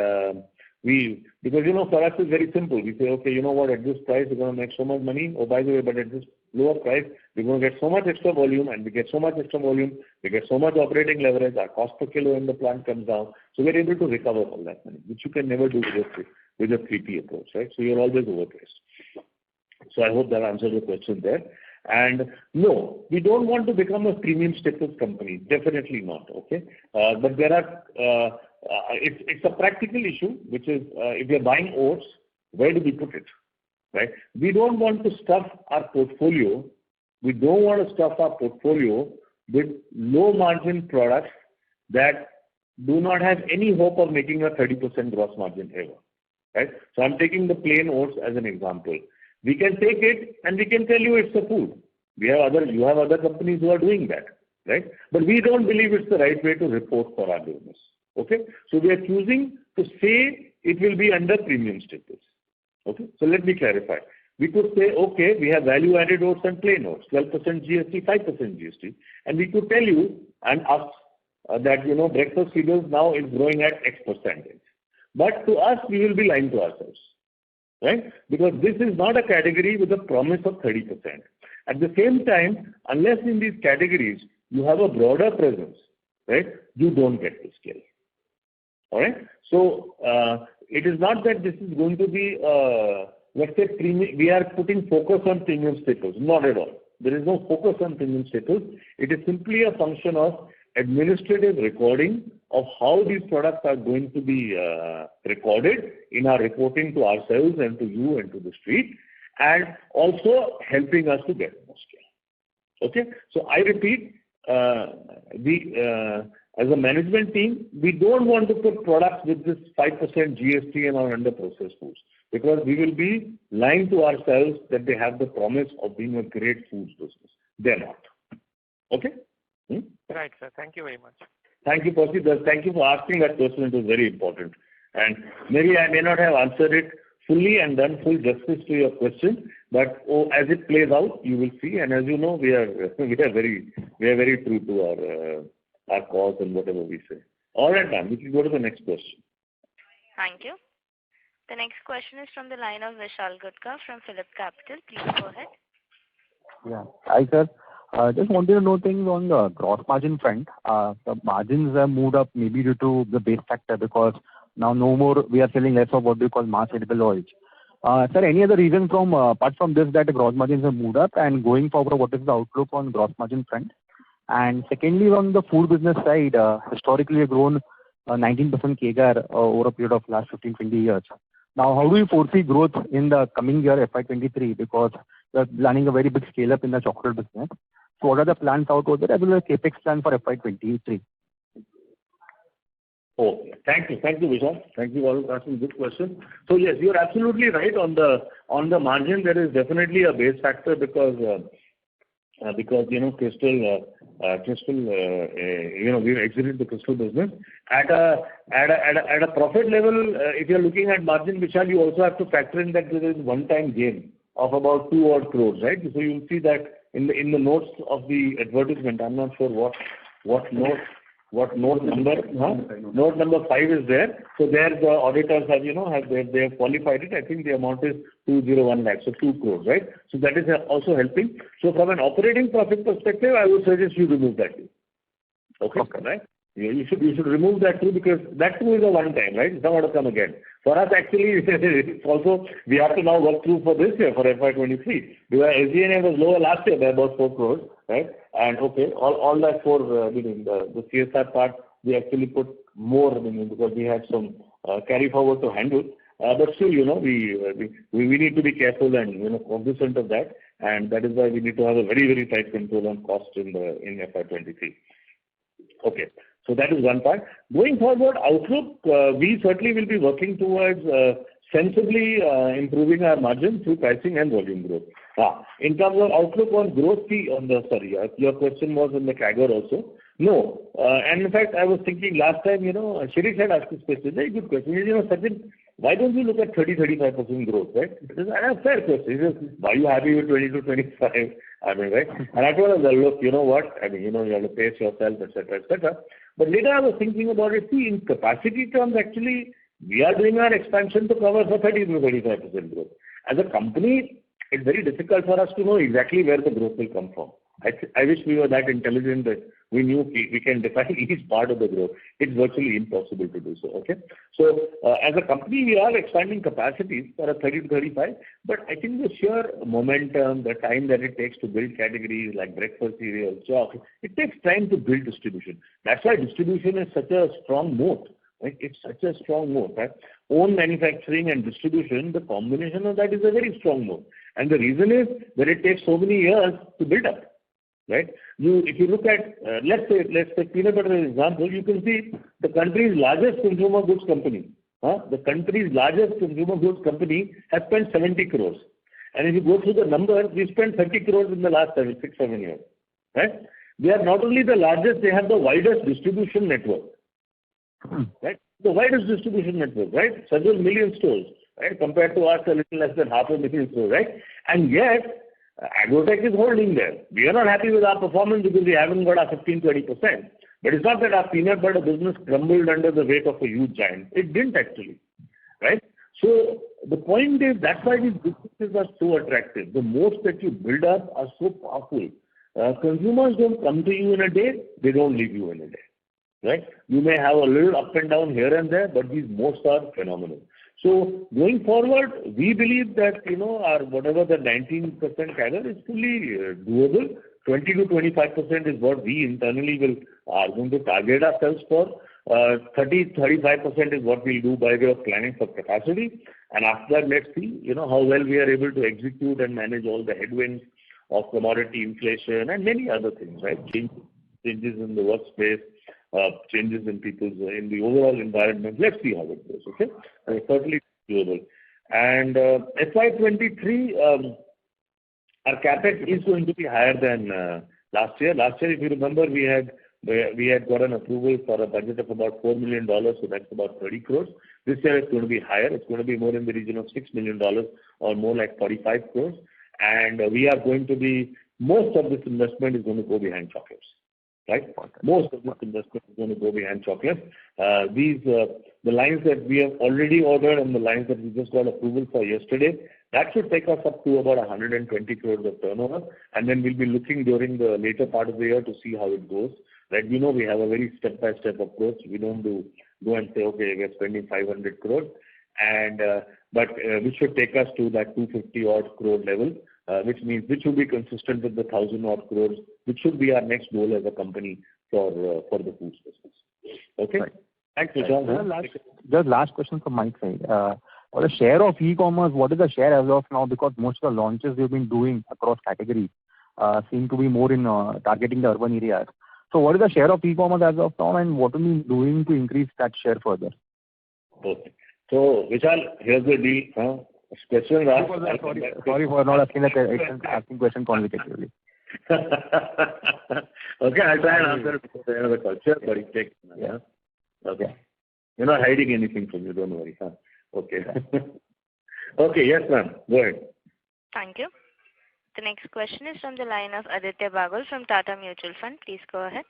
C: because, for us it's very simple. We say, okay, you know what, at this price we're going to make so much money. Oh, by the way, but at this lower price, we're going to get so much extra volume, and we get so much extra volume, we get so much operating leverage, our cost per kilo in the plant comes down. So we're able to recover all that money, which you can never do with a 3P approach, right? So you're always overpriced. So I hope that answers your question there. And no, we don't want to become a premium staples company. Definitely not. Okay, but there are. It's a practical issue, which is if you're buying oats, where do we put it, right? We don't want to stuff our portfolio. We don't want to stuff our portfolio with low margin products that do not have any hope of making a 30% gross margin ever, right? So I'm taking the plain oats as an example. We can take it and we can tell you it's a food. You have other companies who are doing that, right? But we don't believe it's the right way to report for our business. Okay, so we are choosing to say it will be under premium staples. Okay, so let me clarify. We could say, okay, we have value-added oats and plain oats, 12% GST, 5% GST, and we could tell you and us that breakfast cereals now is growing at X percentage. But to us, we will be lying to ourselves, right? Because this is not a category with a promise of 30%. At the same time, unless in these categories you have a broader presence, right, you don't get the scale. All right. So it is not that this is going to be, let's say, we are putting focus on premium staples. Not at all. There is no focus on premium staples. It is simply a function of administrative recording of how these products are going to be recorded in our reporting to ourselves and to you and to the street, and also helping us to get more scale. Okay. So I repeat, as a management team, we don't want to put products with this 5% GST and are under processed foods, because we will be lying to ourselves that they have the promise of being a great foods business. They're not. Okay?
D: Right, sir. Thank you very much.
C: Thank you, Percy. Thank you for asking that question. It was very important. And maybe I may not have answered it fully and done full justice to your question, but as it plays out, you will see. And as you know, we are very true to our cause and whatever we say. All right, ma'am. We can go to the next question.
A: Thank you. The next question is from the line of Vishal Gutka from Phillip Capital. Please go ahead.
E: Yeah. Hi, sir. Just wanted to know things on the gross margin front. The margins have moved up maybe due to the base factor, because now no more we are selling less of what we call mass edible oils. Sir, any other reason apart from this that the gross margins have moved up, and going forward, what is the outlook on gross margin front? And secondly, on the food business side, historically we've grown 19% CAGR over a period of last 15-20 years. Now, how do you foresee growth in the coming year, FY23, because we're planning a very big scale up in the chocolate business? So what are the plans out there, as well as CapEx plan for FY23?
C: Okay. Thank you, Vishal. Thank you for asking good question. So yes, you're absolutely right on the margin. There is definitely a base factor because Crystal, we've exited the Crystal business at a profit level. If you're looking at margin, Vishal, you also have to factor in that there is one-time gain of about 2 odd crores, right? So you'll see that in the notes of the advertisement. I'm not sure what note number. Note number 5 is there. So there the auditors they have qualified it. I think the amount is 201 lakhs, so 2 crores, right? So that is also helping. So from an operating profit perspective, I would suggest you remove that too. Okay. Right? You should remove that too, because that too is a one time, right? It's not going to come again. For us, actually, it's also we have to now work through for this year, for FY23. Because SG&A was lower last year by about 4 crores, right? And okay, all that for the CSR part, we actually put more, because we had some carry forward to handle. But still, we need to be careful and cognizant of that, and that is why we need to have a very, very tight control on cost in FY23. Okay, so that is one part. Going forward, outlook, we certainly will be working towards sensibly improving our margin through pricing and volume growth. In terms of outlook on growth, your question was on the CAGR also. No, and in fact, I was thinking last time, Shirish had asked this question, very good question. Sachin, why don't you look at 30-35% growth, right? It is a fair question. He says, are you happy with 20 to 25? I mean, right? And I told him, look, you know what? I mean, you have to pace yourself, etc., etc. But later I was thinking about it. See, in capacity terms, actually, we are doing our expansion to cover for 30 to 35% growth. As a company, it's very difficult for us to know exactly where the growth will come from. I wish we were that intelligent that we knew we can define each part of the growth. It's virtually impossible to do so. Okay, so as a company, we are expanding capacities for a 30 to 35. But I think the sheer momentum, the time that it takes to build categories like breakfast cereal, chocolate, it takes time to build distribution. That's why distribution is such a strong moat. Right? It's such a strong moat. Right? Own manufacturing and distribution, the combination of that is a very strong moat. And the reason is that it takes so many years to build up. Right? If you look at, let's say peanut butter as an example, you can see the country's largest consumer goods company. The country's largest consumer goods company has spent 70 crores. And if you go through the numbers, we spent 30 crores in the last 6-7 years. Right? They are not only the largest, they have the widest distribution network. Right? The widest distribution network, right? Several million stores, right? Compared to us, a little less than 500,000 stores, right? And yet, Agrotech is holding there. We are not happy with our performance because we haven't got our 15-20%. But it's not that our peanut butter business crumbled under the weight of a huge giant. It didn't actually, right? So the point is that's why these businesses are so attractive. The moats that you build up are so powerful. Consumers don't come to you in a day; they don't leave you in a day, right? You may have a little up and down here and there, but these moats are phenomenal. So going forward, we believe that, our whatever the 19% CAGR is fully doable. 20 to 25% is what we internally are going to target ourselves for. 30-35% is what we'll do by way of planning for capacity. And after that, let's see, how well we are able to execute and manage all the headwinds of commodity inflation and many other things, right? Changes in the workspace. Changes in in the overall environment. Let's see how it goes, okay? Certainly doable. And FY23, our capex is going to be higher than last year. Last year, if you remember, we had got an approval for a budget of about $4 million, so that's about 30 crores. This year it's going to be higher. It's going to be more in the region of $6 million or more like 45 crores. And we are going to be, most of this investment is going to go behind chocolates. Right? Most of this investment is going to go behind chocolate. The lines that we have already ordered and the lines that we just got approval for yesterday, that should take us up to about 120 crores of turnover. And then we'll be looking during the later part of the year to see how it goes. Right? We have a very step-by-step approach. We don't go and say, okay, we're spending 500 crores. But which should take us to that 250 odd crore level. Which should be consistent with the 1,000 odd crores, which should be our next goal as a company for the foods business. Okay? Right. Thanks, Vishal.
E: Just last question from my side. For the share of e-commerce, what is the share as of now? Because most of the launches we've been doing across categories seem to be more in targeting the urban areas. So what is the share of e-commerce as of now, and what are we doing to increase that share further?
C: Okay. So, Vishal, here's the deal. Question
E: sorry for not asking question consecutively.
C: Okay, I'll try and answer it before the end of the call. Sure, buddy, take it. Yeah. Okay. You're not hiding anything from you, don't worry. Huh? Okay. Okay, yes, ma'am. Go ahead.
A: Thank you. The next question is from the line of Aditya Bagul from Tata Mutual Fund. Please go ahead.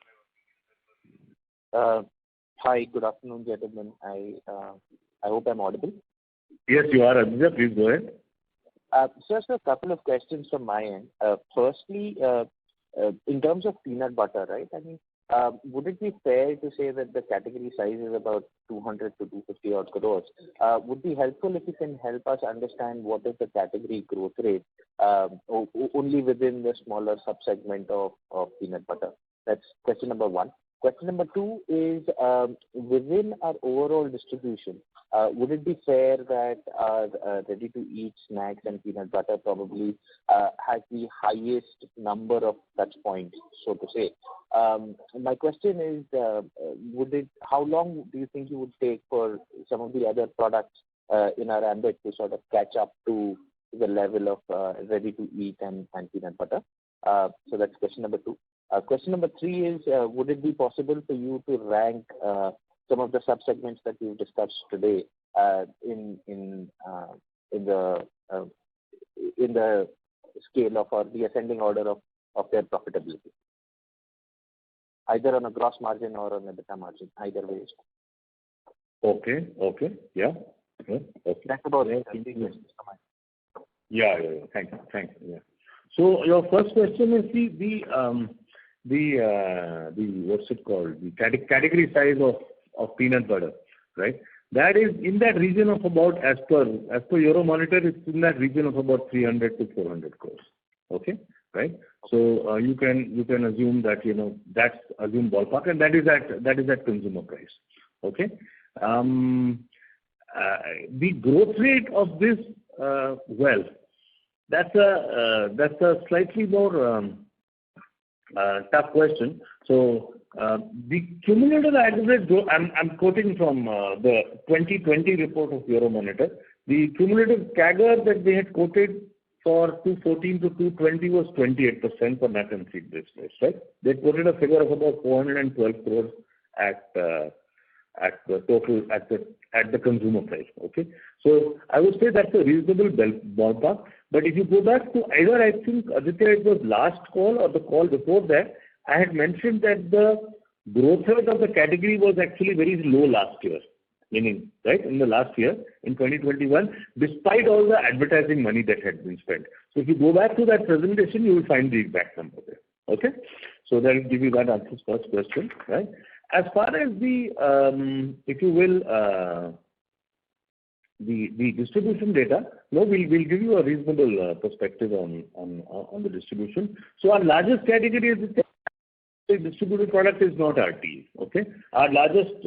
F: Hi, good afternoon, gentlemen. I hope I'm audible.
C: Yes, you are, Aditya. Please go ahead.
F: Just a couple of questions from my end. Firstly, in terms of peanut butter, right? I mean, would it be fair to say that the category size is about 200 to 250 odd crores? Would be helpful if you can help us understand what is the category growth rate only within the smaller subsegment of peanut butter. That's question number one. Question number 2 is within our overall distribution, would it be fair that our ready-to-eat snacks and peanut butter probably has the highest number of touch points, so to say? My question is, how long do you think it would take for some of the other products in our ambit to sort of catch up to the level of ready-to-eat and peanut butter? So that's question number 2. Question number 3 is, would it be possible for you to rank some of the subsegments that we've discussed today in the scale of, or the ascending order of their profitability, either on a gross margin or on a EBITDA margin, either way is fine.
C: Okay. Yeah. Okay.
F: That's about it.
C: Yeah. Thank you. Yeah. So your first question is the what's it called? The category size of peanut butter, right? That is in that region of about, as per Euromonitor, it's in that region of about 300 to 400 crores. Okay, right? So you can assume that that's assumed ballpark, and that is at consumer price. Okay. The growth rate of this, that's a slightly more tough question. So the cumulative aggregate growth, I'm quoting from the 2020 report of Euromonitor. The cumulative CAGR that they had quoted for 2014 to 2020 was 28% for nut and seed business, right? They quoted a figure of about 412 crores at the total at the consumer price. Okay, so I would say that's a reasonable ballpark. But if you go back to either, I think, Aditya, it was last call or the call before that, I had mentioned that the growth rate of the category was actually very low last year, meaning, right, in the last year, in 2021, despite all the advertising money that had been spent. So if you go back to that presentation, you will find the exact number there. Okay, so that will give you that answer to first question, right? As far as the, if you will, the distribution data, we'll give you a reasonable perspective on the distribution. So our largest category is the distributed product is not RTE. Okay, our largest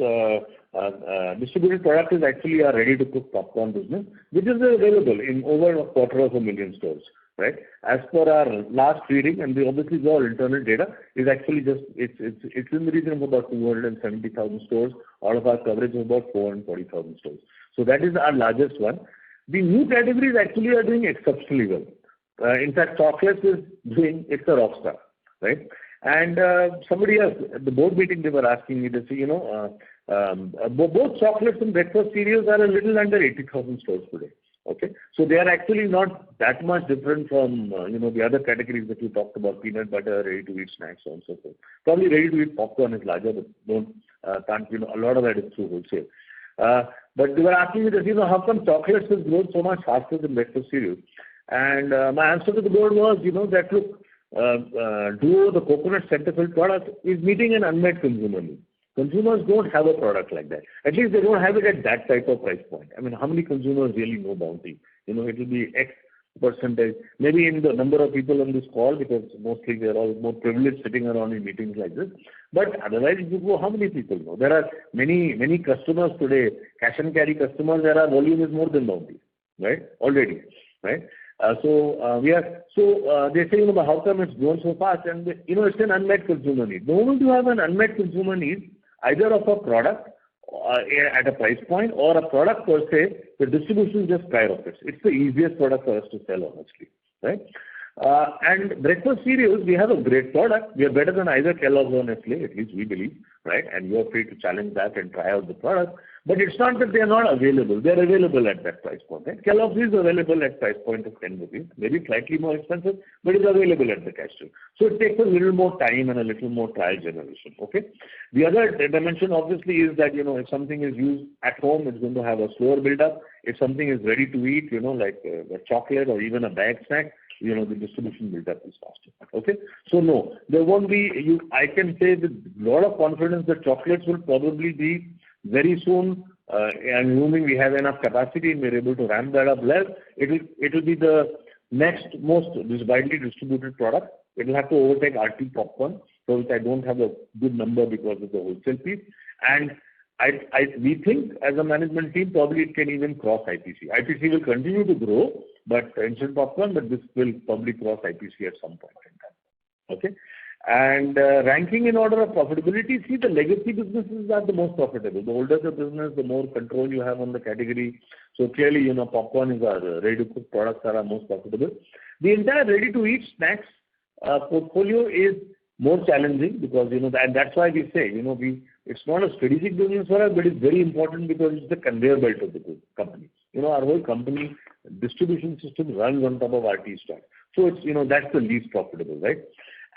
C: distributed product is actually our ready-to-cook popcorn business, which is available in over 250,000 stores. Right, as per our last reading, and we obviously saw internal data, is actually just it's in the region of about 270,000 stores. All of our coverage is about 440,000 stores. So that is our largest one. The new categories actually are doing exceptionally well. In fact, chocolates is doing, it's a rock star, right? And somebody else at the board meeting, they were asking me to say, both chocolates and breakfast cereals are a little under 80,000 stores today. Okay, so they are actually not that much different from the other categories that you talked about: peanut butter, ready-to-eat snacks, so on and so forth. Probably ready-to-eat popcorn is larger, but a lot of that is through wholesale. But they were asking me that how come chocolates has grown so much faster than breakfast cereals? And my answer to the board was that look, Duo, the coconut center-filled product, is meeting an unmet consumer need. Consumers don't have a product like that. At least they don't have it at that type of price point. I mean, how many consumers really know Bounty? It will be X percentage, maybe in the number of people on this call, because mostly we are all more privileged sitting around in meetings like this. But otherwise, if you go, how many people know? There are many customers today, cash and carry customers, where our volume is more than Bounty, right? Already, right? They say, how come it's grown so fast? And it's an unmet consumer need. The moment you have an unmet consumer need, either of a product at a price point or a product per se, the distribution just skyrockets. It's the easiest product for us to sell, honestly, right? And breakfast cereals, we have a great product. We are better than either Kellogg's or Nestle, at least we believe, right? And you are free to challenge that and try out the product. But it's not that they are not available. They are available at that price point. Right? Kellogg's is available at price point of 10 rupees, maybe slightly more expensive, but it's available at the cash register. So it takes a little more time and a little more trial generation. Okay. The other dimension, obviously, is that if something is used at home, it's going to have a slower build-up. If something is ready to eat, like a chocolate or even a bag snack, the distribution build-up is faster. Okay. So no, there won't be. I can say with a lot of confidence that chocolates will probably be very soon, assuming we have enough capacity and we're able to ramp that up well, it will be the next most widely distributed product. It will have to overtake RT popcorn for which I don't have a good number because of the wholesale piece. And we think as a management team, probably it can even cross IPC. IPC will continue to grow, but instant popcorn, but this will probably cross IPC at some point in time. Okay. And ranking in order of profitability, see, the legacy businesses are the most profitable. The older the business, the more control you have on the category. So clearly, popcorn is our ready-to-cook products are our most profitable. The entire ready-to-eat snacks portfolio is more challenging because, and that's why we say, it's not a strategic business for us, but it's very important because it's the conveyor belt of the company. Our whole company distribution system runs on top of RT stock. So it's, that's the least profitable, right?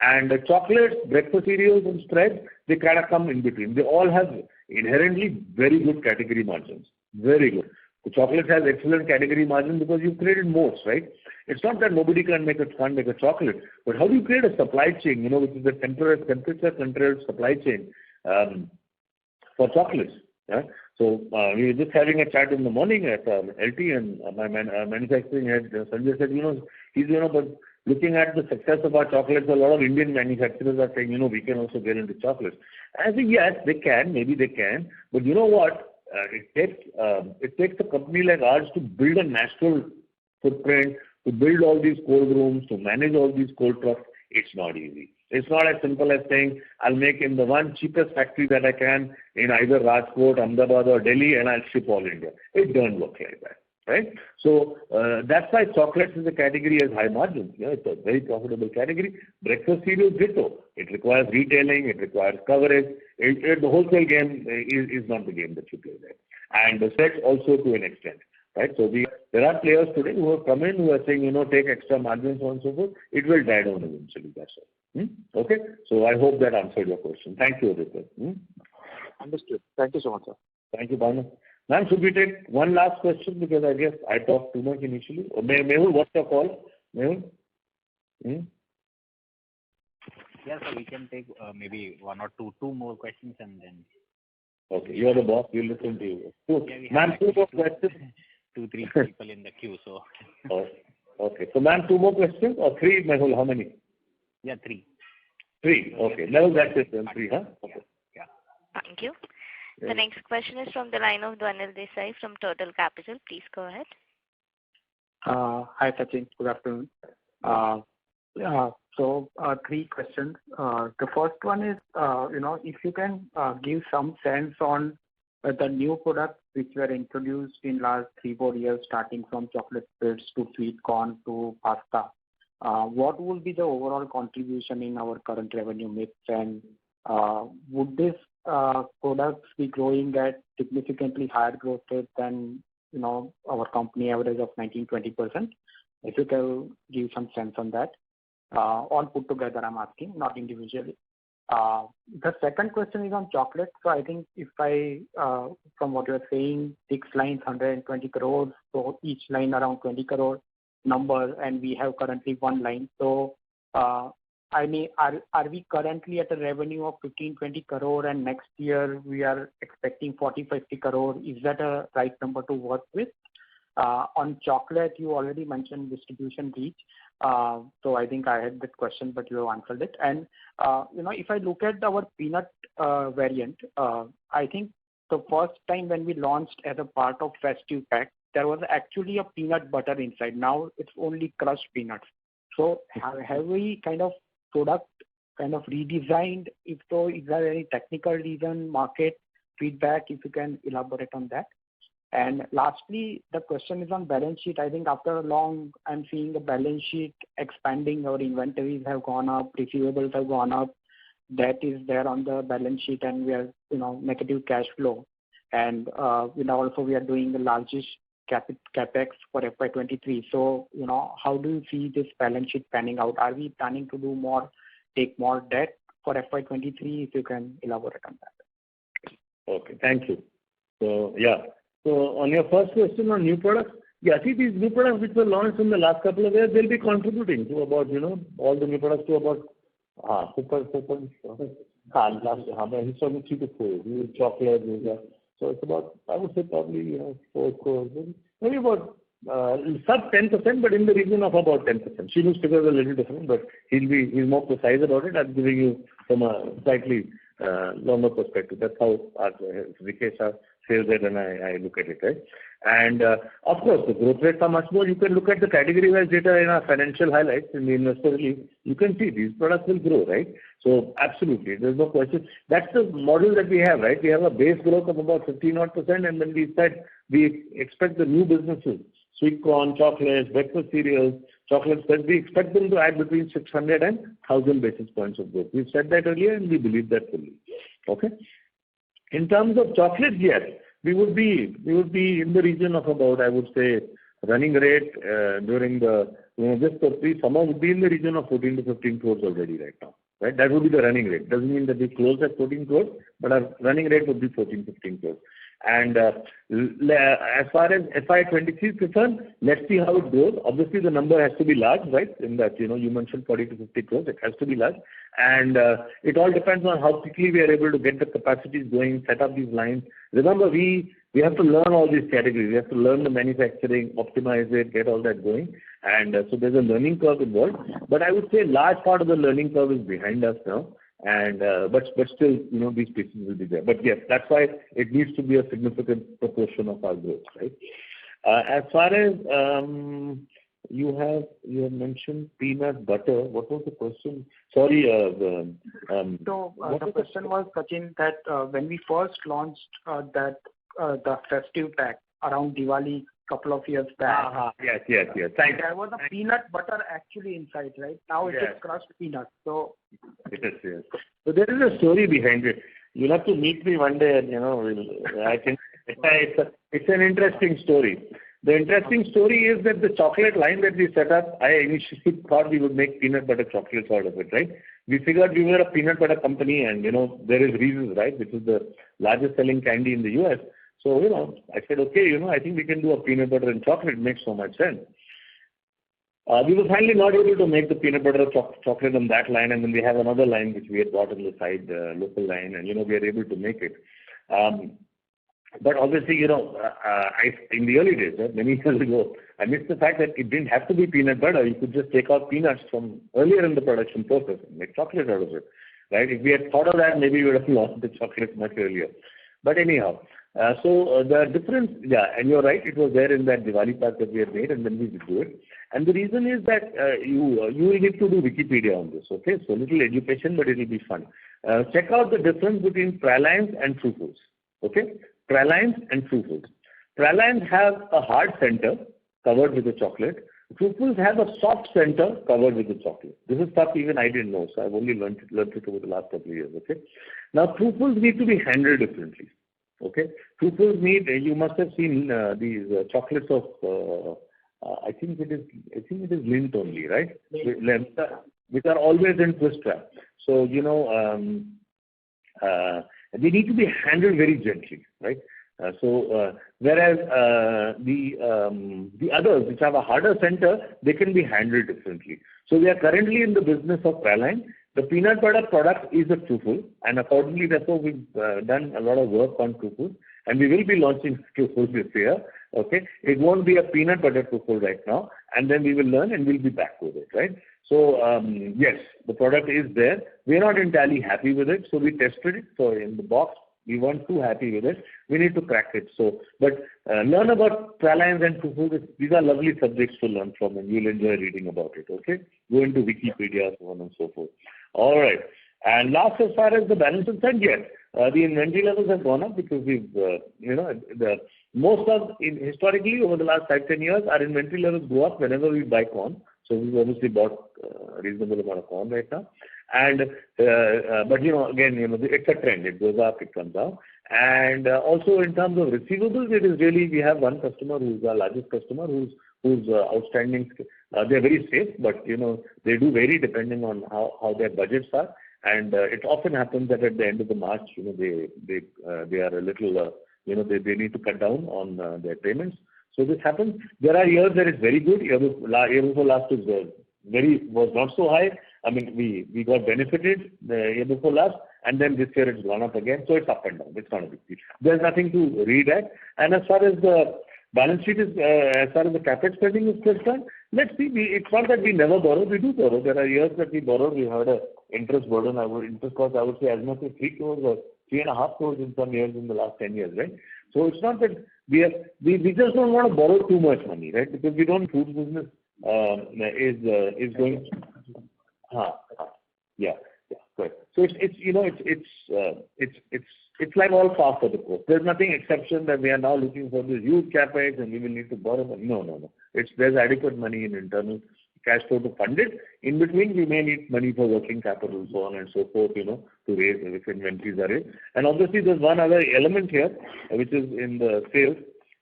C: And chocolates, breakfast cereals and spreads, they kind of come in between. They all have inherently very good category margins. Very good. The chocolate has excellent category margin because you've created moats, right? It's not that nobody can't make a chocolate, but how do you create a supply chain, which is the temperature-controlled supply chain for chocolates? Yeah? So we were just having a chat in the morning at LT, and my manufacturing head, Sanjay, said, he's, but looking at the success of our chocolates, a lot of Indian manufacturers are saying, we can also get into chocolates. I think, yes, they can, maybe they can, but you know what? It takes a company like ours to build a national footprint, to build all these cold rooms, to manage all these cold trucks. It's not easy. It's not as simple as saying, I'll make in the one cheapest factory that I can in either Rajkot, Ahmedabad or Delhi, and I'll ship all India. It doesn't work like that. Right? So that's why chocolates is a category has high margins. It's a very profitable category. Breakfast cereals, ditto. It requires retailing, it requires coverage. The wholesale game is not the game that you play there. And the sets also to an extent. Right? So there are players today who have come in who are saying, take extra margins so on and so forth. It will die down eventually. That's all. Okay? So I hope that answered your question. Thank you, Aditya.
F: Understood. Thank you so much, sir.
C: Thank you, Banu. Ma'am, should we take one last question because I guess I talked too much initially? Or Mehul, what's your call? Mehul?
B: Yes, so we can take maybe one or two more questions and then.
C: Okay, you are the boss. We'll listen to you.
B: Ma'am, two more questions. 2-3 people in the queue, so.
C: Okay, so ma'am, 2 more questions or 3, Mehul? How many?
B: Yeah, 3.
C: 3. Okay, Mehul, that's it then. 3, huh? Okay.
B: Yeah.
A: Thank you. The next question is from the line of Dwanil Desai from Turtle Capital. Please go ahead.
G: Hi, Sachin. Good afternoon. So 3 questions. The first one is, if you can give some sense on the new products which were introduced in last 3-4 years, starting from chocolate spreads to sweet corn to pasta. What will be the overall contribution in our current revenue mix, and would this products be growing at significantly higher growth rate than our company average of 19-20%? If you can give some sense on that, all put together, I'm asking, not individually. The second question is on chocolate. So I think if from what you're saying, 6 lines, 120 crores, so each line around 20 crore number, and we have currently 1 line. So I mean, are we currently at a revenue of 15-20 crore, and next year we are expecting 40-50 crore? Is that a right number to work with? On chocolate, you already mentioned distribution reach. So I think I had that question, but you have answered it. And if I look at our peanut variant, I think the first time when we launched as a part of festive pack, there was actually a peanut butter inside. Now it's only crushed peanuts. So have we product redesigned? If so, is there any technical reason, market feedback, if you can elaborate on that? And lastly, the question is on balance sheet. I think after long, I'm seeing the balance sheet expanding. Our inventories have gone up, receivables have gone up. Debt is there on the balance sheet, and we are, negative cash flow. And also we are doing the largest capex for FY23. So, how do you see this balance sheet panning out? Are we planning to do more, take more debt for FY23? If you can elaborate on that.
C: Okay, thank you. So, yeah. So, on your first question on new products, see, these new products which were launched in the last couple of years, they'll be contributing to about, all the new products to about, last 3 to 4. Chocolate, so it's about, I would say probably, 4 crores, maybe about sub 10%, but in the region of about 10%. Shinu's figures are a little different, but he's more precise about it. I'm giving you from a slightly longer perspective. That's how Vikesh says it, and I look at it, right? And of course, the growth rates are much more. You can look at the category-wise data in our financial highlights in the investor release. You can see these products will grow, right? So absolutely, there's no question. That's the model that we have, right? We have a base growth of about 15%, and then we said we expect the new businesses, sweet corn, chocolates, breakfast cereals, chocolates, that we expect them to add between 600 and 1,000 basis points of growth. We've said that earlier, and we believe that fully. Okay. In terms of chocolates, yes, we would be in the region of about, I would say, running rate during the just the pre-summer would be in the region of 14 to 15 crores already right now. Right, that would be the running rate. Doesn't mean that we close at 14 crores, but our running rate would be 14, 15 crores. And as far as FY23 is concerned, let's see how it goes. Obviously, the number has to be large, right? In that, you mentioned 40 to 50 crores. It has to be large. And it all depends on how quickly we are able to get the capacities going, set up these lines. Remember, we have to learn all these categories. We have to learn the manufacturing, optimize it, get all that going. And so there's a learning curve involved. But I would say a large part of the learning curve is behind us now. And but still, these pieces will be there. But yes, that's why it needs to be a significant proportion of our growth, right? As far as you have mentioned peanut butter. What was the question? Sorry.
G: The question was, Sachin, that when we first launched the festive pack around Diwali couple of years back.
C: Yes. Thanks.
G: There was a peanut butter actually inside, right? Now it is crushed peanut. So
C: it is, yes. So there is a story behind it. You'll have to meet me one day, and I can. It's an interesting story. The interesting story is that the chocolate line that we set up, I initially thought we would make peanut butter chocolates out of it, right? We figured we were a peanut butter company, and there is Reese's, right, which is the largest selling candy in the US. So, I said, okay, I think we can do a peanut butter and chocolate. It makes so much sense. We were finally not able to make the peanut butter chocolate on that line, and then we have another line which we had bought on the side, local line, and, we are able to make it. But obviously, in the early days, many years ago, I missed the fact that it didn't have to be peanut butter. You could just take out peanuts from earlier in the production process and make chocolate out of it, right? If we had thought of that, maybe we would have launched the chocolate much earlier. But anyhow, so the difference, and you're right, it was there in that Diwali pack that we had made, and then we would do it. And the reason is that you will need to do Wikipedia on this, okay? So little education, but it will be fun. Check out the difference between pralines and true foods, okay? Pralines and true foods. Pralines have a hard center covered with the chocolate. True foods have a soft center covered with the chocolate. This is stuff even I didn't know, so I've only learned it over the last couple of years, okay? Now, true foods need to be handled differently. Okay, true foods need. You must have seen these chocolates of. I think it is Lindt only, right? Which are always in twist wrap. So they need to be handled very gently, right? Whereas the others which have a harder center, they can be handled differently. So we are currently in the business of praline. The peanut butter product is a trufle, and accordingly, therefore, we've done a lot of work on trufles, and we will be launching trufles this year. Okay, it won't be a peanut butter truffle right now, and then we will learn and we'll be back with it, right? So yes, the product is there. We're not entirely happy with it, so we tested it. So in the box, we weren't too happy with it. We need to crack it. So, but learn about pralines and truffles. These are lovely subjects to learn from, and you'll enjoy reading about it. Okay, go into Wikipedia, so on and so forth. All right. And last, as far as the balance is concerned, yes, the inventory levels have gone up because we've, historically over the last 5-10 years, our inventory levels go up whenever we buy corn. So we've obviously bought a reasonable amount of corn right now. And but again, it's a trend. It goes up, it comes down. And also in terms of receivables, it is really, we have one customer who's our largest customer who's outstanding. They're very safe, but they do vary depending on how their budgets are. And it often happens that at the end of the March, they are a little, they need to cut down on their payments. So this happens. There are years that it's very good. Year before last was not so high. I mean, we got benefited the year before last, and then this year it's gone up again. So it's up and down. It's not a big deal. There's nothing to read at. And as far as the balance sheet is, as far as the capex spending is concerned, let's see. It's not that we never borrow. We do borrow. There are years that we borrowed. We had a interest burden. Interest cost, I would say, as much as 3 crores or 3.5 crores in some years in the last 10 years, right? So it's not that we just don't want to borrow too much money, right? Because we don't food business is going. Yeah. Correct. So it's like all par for the course. There's nothing exception that we are now looking for this huge capex and we will need to borrow money. No. There's adequate money in internal cash flow to fund it. In between, we may need money for working capital, so on and so forth, to raise if inventories are raised. And obviously, there's one other element here, which is in the sales,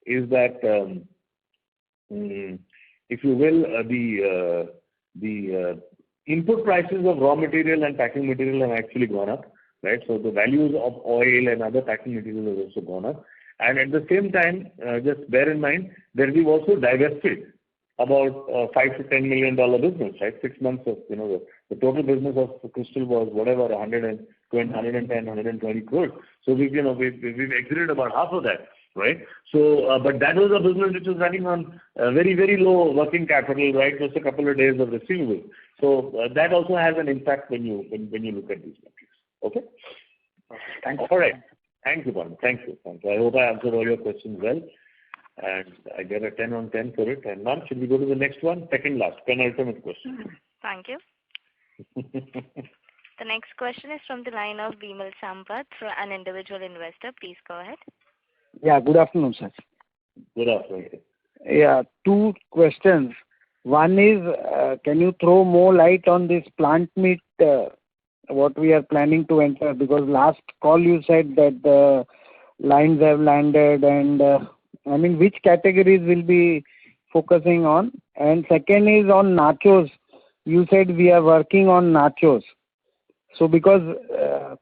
C: is that if you will, the input prices of raw material and packing material have actually gone up, right? So the values of oil and other packing materials have also gone up. And at the same time, just bear in mind that we've also divested about $5 to $10 million business, right? 6 months of, the total business of Crystal was whatever, 110, 120 crores. So we've exited about half of that, right? So, but that was a business which was running on very, very low working capital, right? Just a couple of days of receivables. So that also has an impact when you look at these metrics. Okay?
G: Thank you.
C: All right. Thank you, Pawan. Thank you. I hope I answered all your questions well. And I get a 10 on 10 for it. And now, should we go to the next one? Second last, penultimate question.
A: Thank you. The next question is from the line of Bimal Sampath, an individual investor. Please go ahead.
H: Yeah, good afternoon, sir.
C: Good afternoon.
H: Yeah, 2 questions. One is, can you throw more light on this plant meat, what we are planning to enter? Because last call you said that the lines have landed and which categories will be focusing on? And second is on nachos. You said we are working on nachos. So because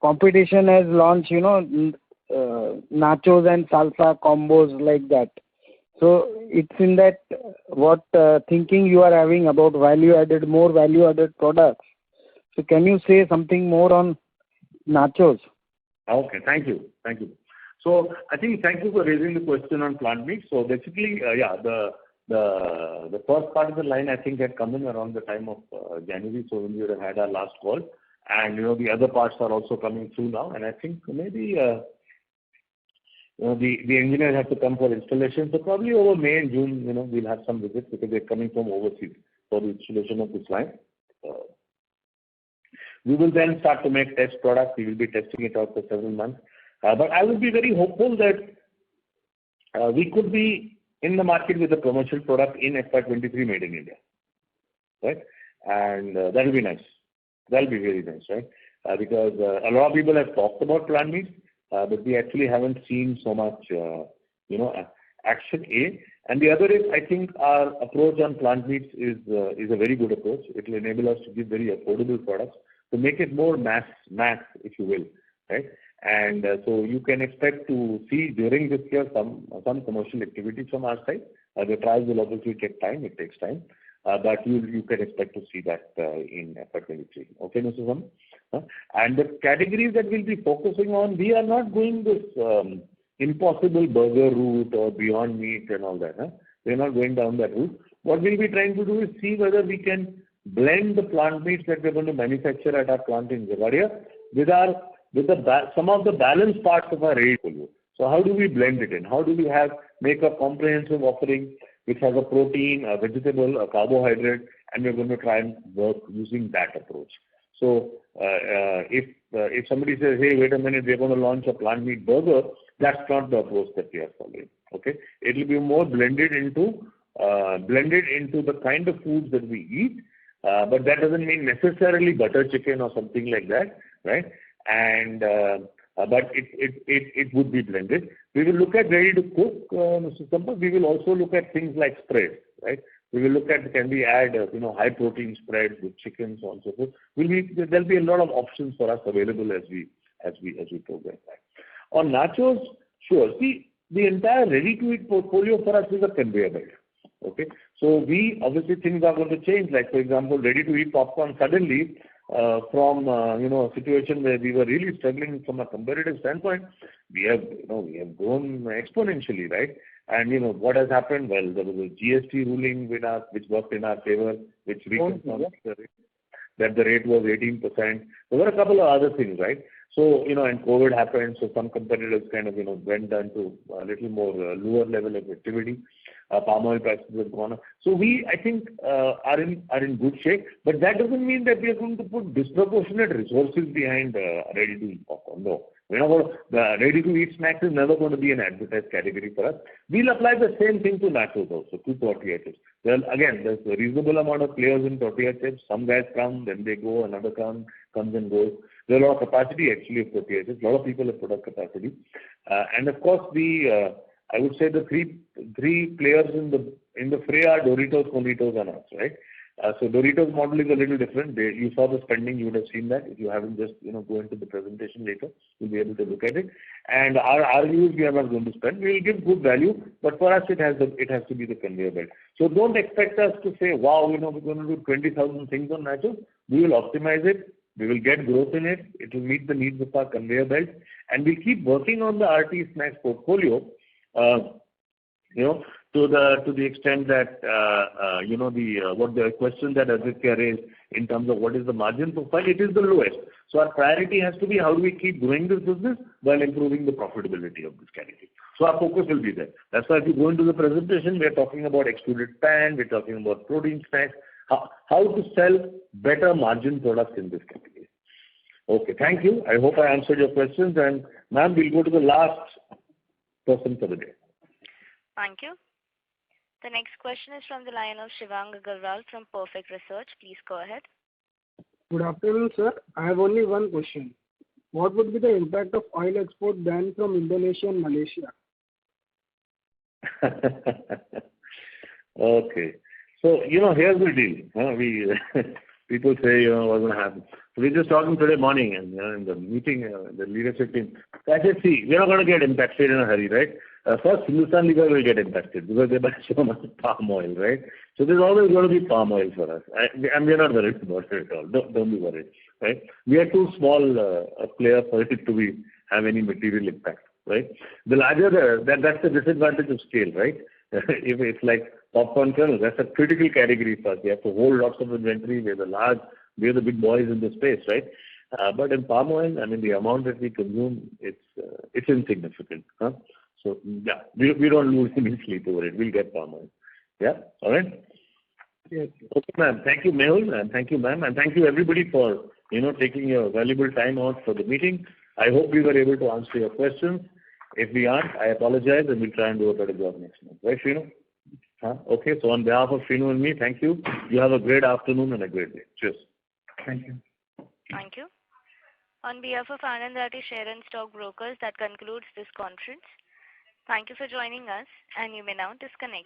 H: competition has launched, nachos and salsa combos like that. So it's in that what thinking you are having about more value-added products. So can you say something more on nachos?
C: Okay, thank you. So I think thank you for raising the question on plant meat. So basically, the first part of the line I think had come in around the time of January, so when we would have had our last call, and the other parts are also coming through now, and I think maybe the engineers have to come for installation. So probably over May and June, we'll have some visits because they're coming from overseas for the installation of this line. We will then start to make test products. We will be testing it out for several months. But I would be very hopeful that we could be in the market with a commercial product in FY23 made in India, right? And that will be nice. That will be very nice, right? Because a lot of people have talked about plant meat, but we actually haven't seen so much, action. And the other is, I think our approach on plant meats is a very good approach. It will enable us to give very affordable products to make it more mass, if you will, right? And so you can expect to see during this year some commercial activities from our side. The trials will obviously take time. It takes time. But you can expect to see that in FY23. Okay, Mr. Sam? And the categories that we'll be focusing on, we are not going this impossible burger route or beyond meat and all that. We're not going down that route. What we'll be trying to do is see whether we can blend the plant meats that we're going to manufacture at our plant in Jagadia with some of the balanced parts of our ready portfolio. So how do we blend it in? How do we make a comprehensive offering which has a protein, a vegetable, a carbohydrate, and we're going to try and work using that approach. So if somebody says, hey, wait a minute, we're going to launch a plant meat burger, that's not the approach that we are following. Okay, it will be more blended into the kind of foods that we eat, but that doesn't mean necessarily butter chicken or something like that, right? And but it would be blended. We will look at ready to cook, Mr. Sampath. We will also look at things like spreads, right? We will look at can we add high protein spreads with chicken, so on and so forth. There'll be a lot of options for us available as we progress. On nachos, sure. See, the entire ready-to-eat portfolio for us is a conveyor belt. Okay, so obviously things are going to change. Like for example, ready-to-eat popcorn suddenly from a situation where we were really struggling from a competitive standpoint, we have grown exponentially, right? And what has happened? Well, there was a GST ruling which worked in our favor, which reconfirmed that the rate was 18%. There were a couple of other things, right? So, and COVID happened, so some competitors kind of, went down to a little more lower level of activity. Palm oil prices have gone up. So I think, are in good shape, but that doesn't mean that we are going to put disproportionate resources behind ready-to-eat popcorn. No. The ready-to-eat snacks is never going to be an advertised category for us. We'll apply the same thing to nachos also, to tortilla chips. Well, again, there's a reasonable amount of players in tortilla chips. Some guys come, then they go, another comes and goes. There's a lot of capacity actually of tortilla chips. A lot of people have product capacity. And of course, I would say the three players in the fray are Doritos, Conitos, and us, right? So Doritos model is a little different. You saw the spending, you would have seen that. If you haven't, just go into the presentation later, you'll be able to look at it. And our views, we are not going to spend. We will give good value, but for us it has to be the conveyor belt. So don't expect us to say, wow, we're going to do 20,000 things on nachos. We will optimize it. We will get growth in it. It will meet the needs of our conveyor belt, and we'll keep working on the RT snacks portfolio. To the extent that what the question that Aditya raised in terms of what is the margin profile, it is the lowest. So our priority has to be how do we keep growing this business while improving the profitability of this category. So our focus will be there. That's why if you go into the presentation, we are talking about extruded pan, we're talking about protein snacks, how to sell better margin products in this category. Okay, thank you. I hope I answered your questions, and ma'am, we'll go to the last person for the day.
A: Thank you. The next question is from the line of Shivang Agarwal from Perfect Research. Please go ahead.
I: Good afternoon, sir. I have only one question. What would be the impact of oil export ban from Indonesia and Malaysia?
C: Okay. So, here's the deal. People say, what's going to happen. So we're just talking today morning and in the meeting, the leadership team. I said, see, we're not going to get impacted in a hurry, right? First, Hindustan Liver will get impacted because they buy so much palm oil, right? So there's always going to be palm oil for us. And we're not worried about it at all. Don't be worried, right? We are too small a player for it to have any material impact, right? The larger, that's the disadvantage of scale, right? If it's like popcorn kernels, that's a critical category for us. We have to hold lots of inventory. We're the big boys in the space, right? But in palm oil, the amount that we consume, it's insignificant. Huh? So, yeah, we don't lose any sleep over it. We'll get palm oil. Yeah? All right?
I: Yes.
C: Okay, ma'am. Thank you, Mehul, and thank you, ma'am. And thank you, everybody, for, taking your valuable time out for the meeting. I hope we were able to answer your questions. If we aren't, I apologize, and we'll try and do a better job next month. Right, Srinu? Okay, so on behalf of Srinu and me, thank you. You have a great afternoon and a great day. Cheers.
I: Thank you.
A: Thank you. On behalf of Anand Rathi Share and Stock Brokers, that concludes this conference. Thank you for joining us, and you may now disconnect.